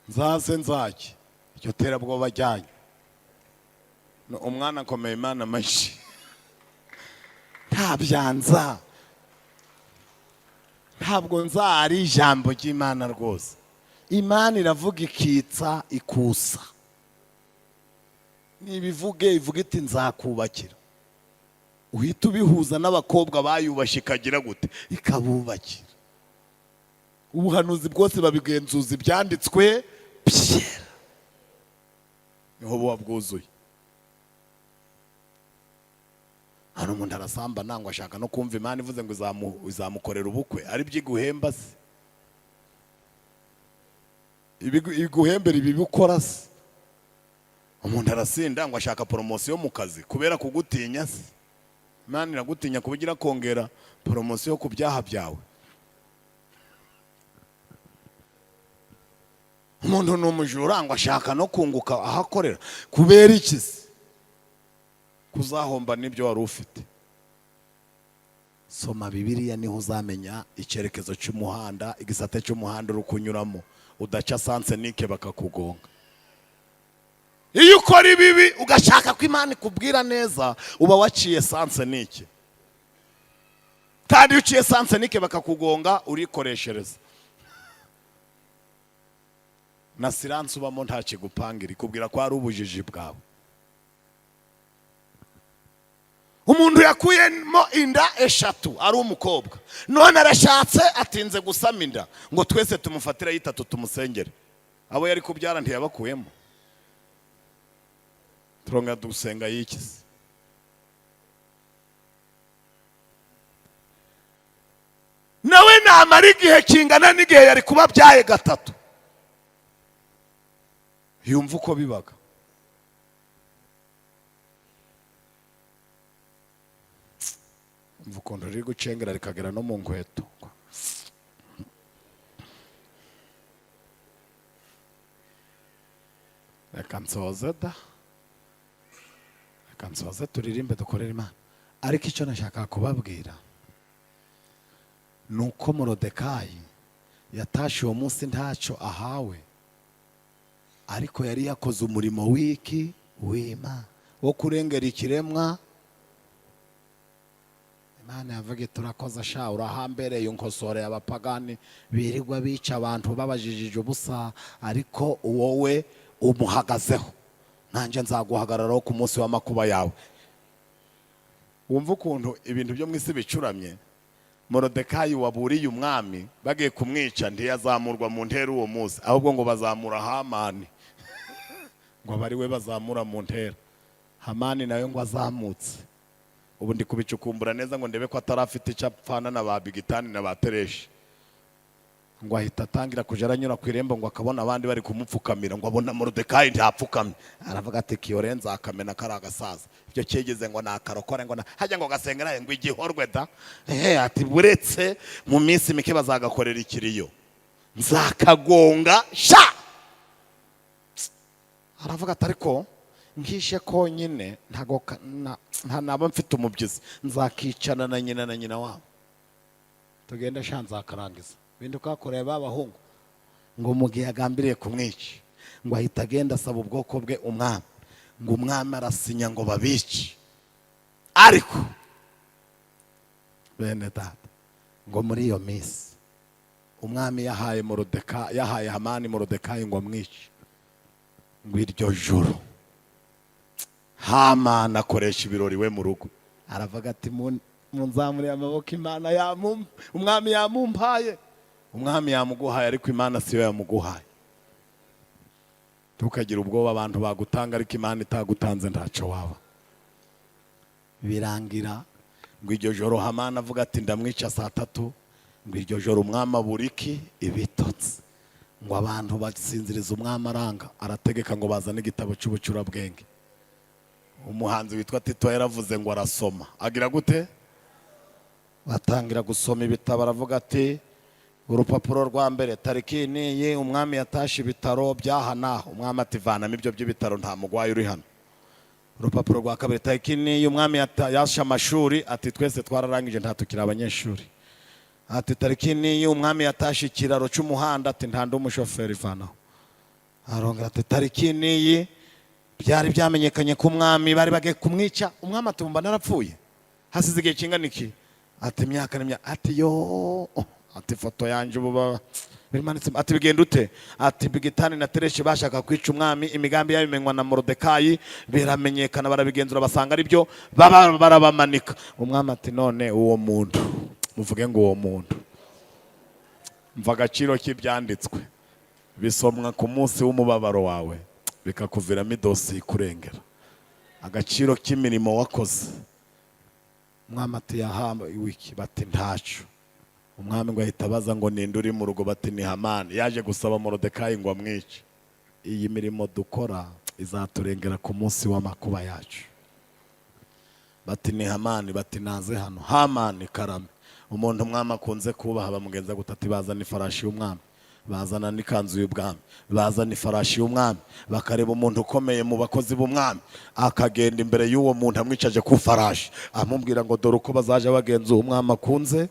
nzase nzaki? Icyo terabwoba jyanye. Umwana akomeye Imana mashi. Ntabyanza. Ntabwo nza ari ijambo ry'Imana rwose. Imana iravuga ikitsa ikusa. Nibivuge ivuga iti nzakubakira. Uhita ubihuza n'abakobwa bayubashye ikagira gute? Ikabubakira. Ubuhanuzi bwose babigenzuza ibyanditswe byera. Niho buba bwuzuye. Hano umuntu arasamba nangwa ashaka no kumva Imana ivuze ngo izamukorera ubukwe, ari byiguhemba se? Iguhembera ibi bikora se? Umuntu arasinda ngo ashaka promotion mu kazi kubera kugutinya se? Imana iragutinya kubugira kongera promotion ku byaha byawe. Umuntu n'umujura ngo ashaka no kunguka ahakorera kubera iki se? Kuzahomba nibyo wari ufite. Soma Bibiliya niho uzamenya icyerekezo cy'umuhanda, igisate cy'umuhanda urukunyuramo, udaca sanse nike bakakugonga. Iyo ukora ibibi ugashaka ko Imana ikubwira neza, uba waciye sanse nike. Kandi uciye sanse nike bakakugonga urikoreshereza. Na silence ubamo nta kigupangira, ikubwira ko ari ubujiji bwawe. Umuntu yakuyemo inda eshatu ari umukobwa, none arashatse atinze gusama inda ngo twese tumufatira yitatu tumusengere. Abo yari kubyara ntiyabakuyemo. Turonga dusenga yikize. Nawe namara igihe kingana n'igihe yari kuba byaye gatatu. Yumva uko bibaga. Mvukondo riri gucengera rikagera no mu nkweto. Reka nsoze turirimbe dukorera Imana. Ariko icyo nashaka kubabwira nuko Morodekayi yatashe uwo munsi ntacyo ahawe, ariko yari yakoze umurimo w'iki w'Imana wo kurengera ikiremwa. Imana yavuga turakoze sha urahambereye unkosore abapagani birirwa bica abantu babajijije ubusa, ariko wowe umuhagazeho, nanje nzaguhagararaho ku munsi w'amakuba yawe. Wumva ukuntu ibintu byo mwisi bicuramye. Morodekayi waburiye umwami bagiye kumwica ntiyazamurwa mu ntera uwo munsi, ahubwo ngo bazamura Hamani. Ngo bari we bazamura mu ntera. Hamani nawe ngo azamutse. Ubu ndi kubicukumbura neza ngo ndebe ko atarafite icapfana na ba Bigitani na ba Tereshi. Ngo ahita atangira kuja aranyura ku irembo ngo akabona abandi bari kumupfukamira, ngo abona Morodekayi ntapfukamye. Aravuga ati kiyorenza akamena kari agasaza. Ibyo cyegeze ngo nakarokore ngo hajya ngo gasengera ngo igihorwe da. Ati buretse mu minsi mike bazagakorera ikiriyo. Nzakagonga sha. Aravuga ati ariko ngishe ko nyine nta naba mfite umubyizi, nzakicana na nyina wabo. Tugenda sha nzakarangiza. Bindi ukakoreye babahungu ngo mugihe agambiriye kumwica, ngo ahita agenda asaba ubwoko bwe umwami, ngo umwami arasinya ngo babice. Ariko bene data ngo muri iyo minsi umwami yahaye Hamani Morodekayi ngo amwice. Ngo iryo joro Hamani akoresha ibirori we mu rugo, aravuga ati munzamuriye amaboko, Imana umwami yamumpaye. Umwami yamuguhaye ariko Imana siyo yamuguhaye. Tukagira ubwoba abantu bagutanga ariko Imana itagutanze ntacyo waba. birangira ngo iryo joro Hamani avuga ati ndamwica saa 3, ngo iryo joro umwami aburiki ibitotsi, ngo abantu basinziriza umwami aranga, arategeka ngo bazane igitabo cy'ubucurabwenge. Umuhanzi witwa Tito yaravuze ngo arasoma, agira gute? Batangira gusoma ibitabo, aravuga ati urupapuro rwa mbere tariki niyi umwami yatashe ibitaro byahana. Umwami ati vanamo ibyo by'ibitaro, nta mugwayi uri hano. Urupapuro rwa kabiri tariki niyi umwami yashe amashuri, ati twese twararangije nta tukira abanyeshuri. Ati tariki niyi umwami yatashe ikiraro cy'umuhanda, ati nta ndi umushoferi vanaho. Arongera ati tariki niyi byari byamenyekanye ko umwami bari bagiye kumwica. Umwami ati mba narapfuye hasize igihe kingana iki? Ati imyaka n'imyaka. Ati yo, ati foto yanje ubu bimanitse. Ati bigenda ute? Ati Bigitani na Tereshi bashaka kwica umwami, imigambi yabimenywa na Morodekayi, biramenyekana, barabigenzura basanga ari byo, barabamanika. Umwami ati none uwo muntu, muvuge ngo uwo muntu, mva agaciro k'ibyanditswe bisomwa ku munsi w'umubabaro wawe, bikakuviramo idosi kurengera. Agaciro k'imirimo wakoze. Umwami ati yahamba wiki, bati ntacu. Umwami ngo ahita abaza ngo ninde uri mu rugo, bati ni Hamani, yaje gusaba Morodekayi ngo amwice. Iyi mirimo dukora izaturengera ku munsi w'amakuba yacu. Bati ni Hamani, bati naze hano. Hamani karame, umuntu umwami akunze kubaha, bamugenza gutati bazana ifarashi y'umwami, bazana n'ikanzu y'ubwami, bazana ifarashi y'umwami, bakareba umuntu ukomeye mu bakozi b'umwami, akagenda imbere y'uwo muntu amwicaje ku farashi, amubwira ngo dore uko bazaje bagenza umwami akunze.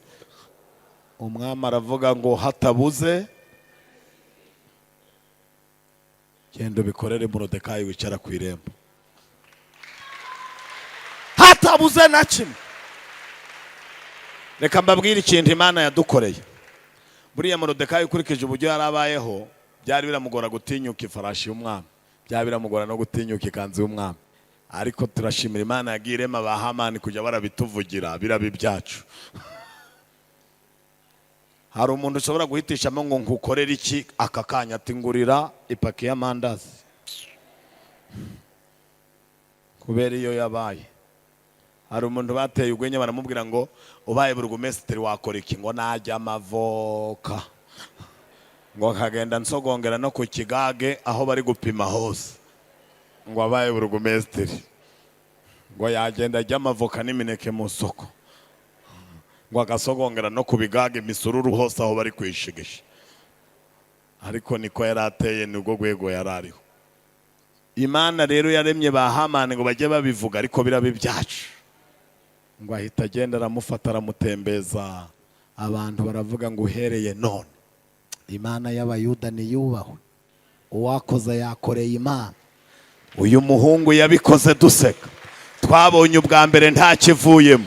Umwami aravuga ngo hatabuze, genda ubikorere Morodekayi wicara ku irembo. Hatabuze na kimwe. Reka mbabwire ikintu Imana yadukoreye. Buriya Morodekayi ukurikije uburyo yarabayeho, byari biramugora gutinyuka ifarashi y'umwami, byari biramugora no gutinyuka ikanzu y'umwami. Ariko turashimira Imana yagiye irema ba Hamani kujya barabituvugira, birabi byacu. Hari umuntu ushobora guhitishamo ngo nkukorera iki aka kanya, ati ngurira ipaki y'amandazi, kubera iyo yabaye. Hari umuntu bateye ugwenya baramubwira ngo ubaye burugumesitiri wakora iki, ngo najya amavoka, ngo akagenda nsogongera no ku kigage aho bari gupima hose, ngo abaye burugumesitiri, ngo yagenda ajya amavoka n'imineke mu soko, ngo agasogongera no ku bigage imisururu hose aho bari kwishigisha. Ariko niko yarateye, nibwo rwego yarariho. Imana rero yaremye ba Hamani ngo bajye babivuga, ariko birabe byacu. Ngo ahita agenda aramufata aramutembeza, abantu baravuga ngo uhereye none Imana y'Abayuda niyubahwe, uwakoze yakoreye Imana. Uyu muhungu yabikoze duseka, twabonye ubwa mbere nta kivuyemo,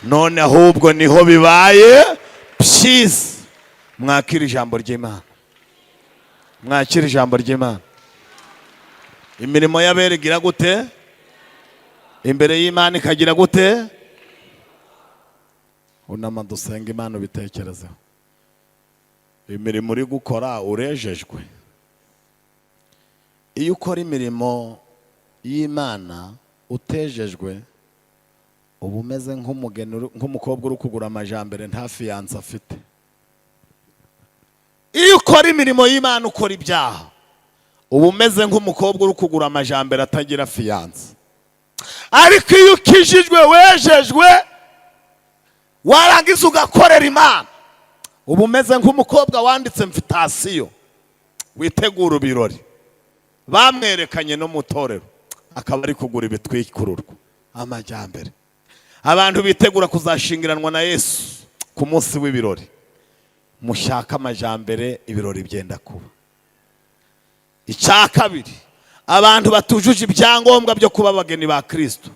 none ahubwo niho bibaye byiza. Mwakira ijambo ry'Imana, mwakira ijambo ry'Imana. Imirimo y'abera igira gute? Imbere y'Imana ikagira gute? Unama dusenga Imana ubitekerezeho. Imirimo uri gukora urejejwe. Iyo ukora imirimo y'Imana utejejwe, uba umeze nk'umukobwa uri kugura amajambere nta fiyanse afite. Iyo ukora imirimo y'Imana ukora ibyaha, uba umeze nk'umukobwa uri kugura amajambere atagira fiyanse. Ariko iyo ukijijwe wejejwe, warangiza ugakorera Imana, uba umeze nk'umukobwa wanditse invitasiyo, witegura ibirori, bamwerekanye no mu torero, akaba ari kugura ibitwikururwa amajyambere. Abantu bitegura kuzashingiranwa na Yesu ku munsi w'ibirori, mushaka amajyambere, ibirori byenda kuba. Icya kabiri, abantu batujuje ibyangombwa byo kuba abageni ba Kristo,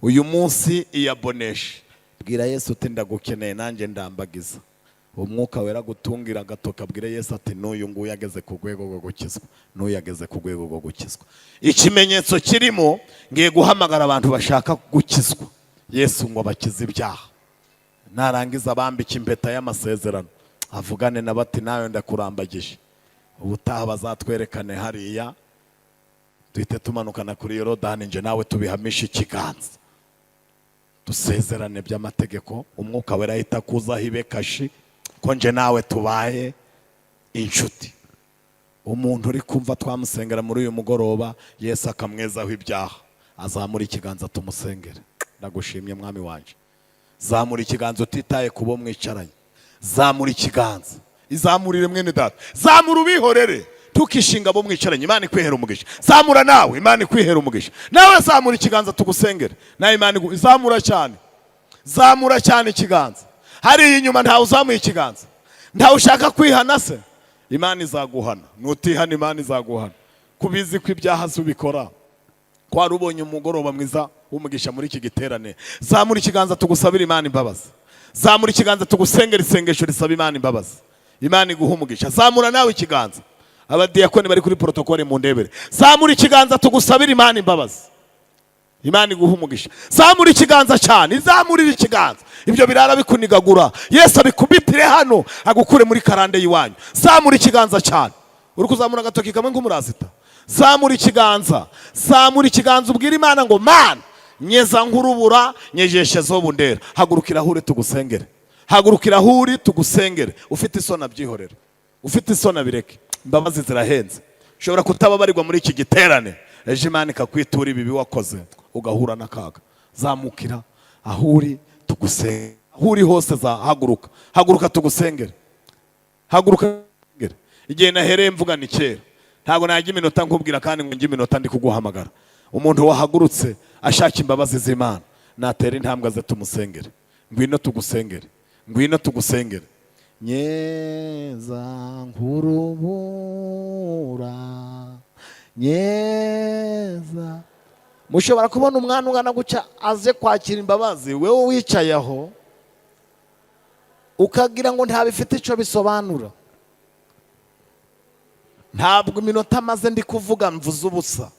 uyu munsi iyaboneshe, bwira Yesu uti ndagukeneye nanjye ndambagiza. Umwuka wera gutungira agatoka, bwira Yesu ati n'uyu nguyu yageze ku rwego rwo gukizwa, n'uyu yageze ku rwego rwo gukizwa. Ikimenyetso kirimo, ngiye guhamagara abantu bashaka gukizwa, Yesu ngo bakize ibyaha, narangiza bambika impeta y'amasezerano, avugane na bati nawe ndakurambagije, ubutaha bazatwerekane hariya, duhite tumanukana kuri Yorodani, nje nawe tubihamisha ikiganza. dusezerane by'amategeko, umwuka wera ahita kuza hibe kashi ko nje nawe tubaye inshuti. Umuntu uri kumva twamusengera muri uyu mugoroba, Yesu akamwezaho ibyaha, azamura ikiganza tumusengere. Ndagushimye mwami wanje. Zamura ikiganza utitaye kubo mwicaranye. Zamura ikiganza. Izamurire mwene data. Zamura ubihorere. Tukishinga bo mwicaranye, Imana ikwihera umugisha. Zamura nawe, Imana ikwihera umugisha. Nawe zamura ikiganza tugusengere. Na Imana izamura cyane. Zamura cyane ikiganza. Hari inyuma ntawe uzamuye ikiganza. Ntawe ushaka kwihana se. Imana izaguhana. Nutihana Imana izaguhana. Kubizi ko ibyaha zubikora. Kwa rubonye umugoroba mwiza umugisha muri iki giterane. Zamura ikiganza tugusabira Imana imbabazi. Zamura ikiganza tugusengera isengesho risaba Imana imbabazi. Imana iguha umugisha. Zamura nawe ikiganza. Abadiyakoni bari kuri protokole mu ndebere. Zamura ikiganza tugusabira Imana imbabazi. Imana iguha umugisha. Zamura ikiganza cyane. Izamurira ikiganza. Ibyo birara bikunigagura. Yesu abikubitire hano agukure muri karande yiwanyu. Zamura ikiganza cyane. Uri kuzamura agatoki kamwe nk'umurazita. Zamura ikiganza. Zamura ikiganza ubwira Imana ngo Mana nyeza nkurubura nyejeshe zobundera. Hagurukira hure tugusengere. Hagurukira huri tugusengere. Ufite isona byihorera. Ufite isona bireke. Imbabazi zirahenze. Ushobora kutababarirwa muri iki giterane. Ejo Imana ikakwitura ibibi wakoze ugahura n'akaga. Zamukira ahuri tugusengere. Ahuri hose haguruka. Haguruka tugusengere. Haguruka. Igihe nahereye mvuga ni kera. Ntago najya iminota nkubwira kandi ngo njye iminota ndi kuguhamagara. Umuntu wahagurutse ashaka imbabazi z'Imana natera intambwe ze tumusengere. Ngwino tugusengere. Ngwino tugusengere. Nyeza nkurubura nyeza. Mushobora kubona umwana ungana guca aze kwakira imbabazi, wewe wicaye aho ukagira ngo ntabifite icyo bisobanura. Ntabwo iminota maze ndi kuvuga mvuze ubusa.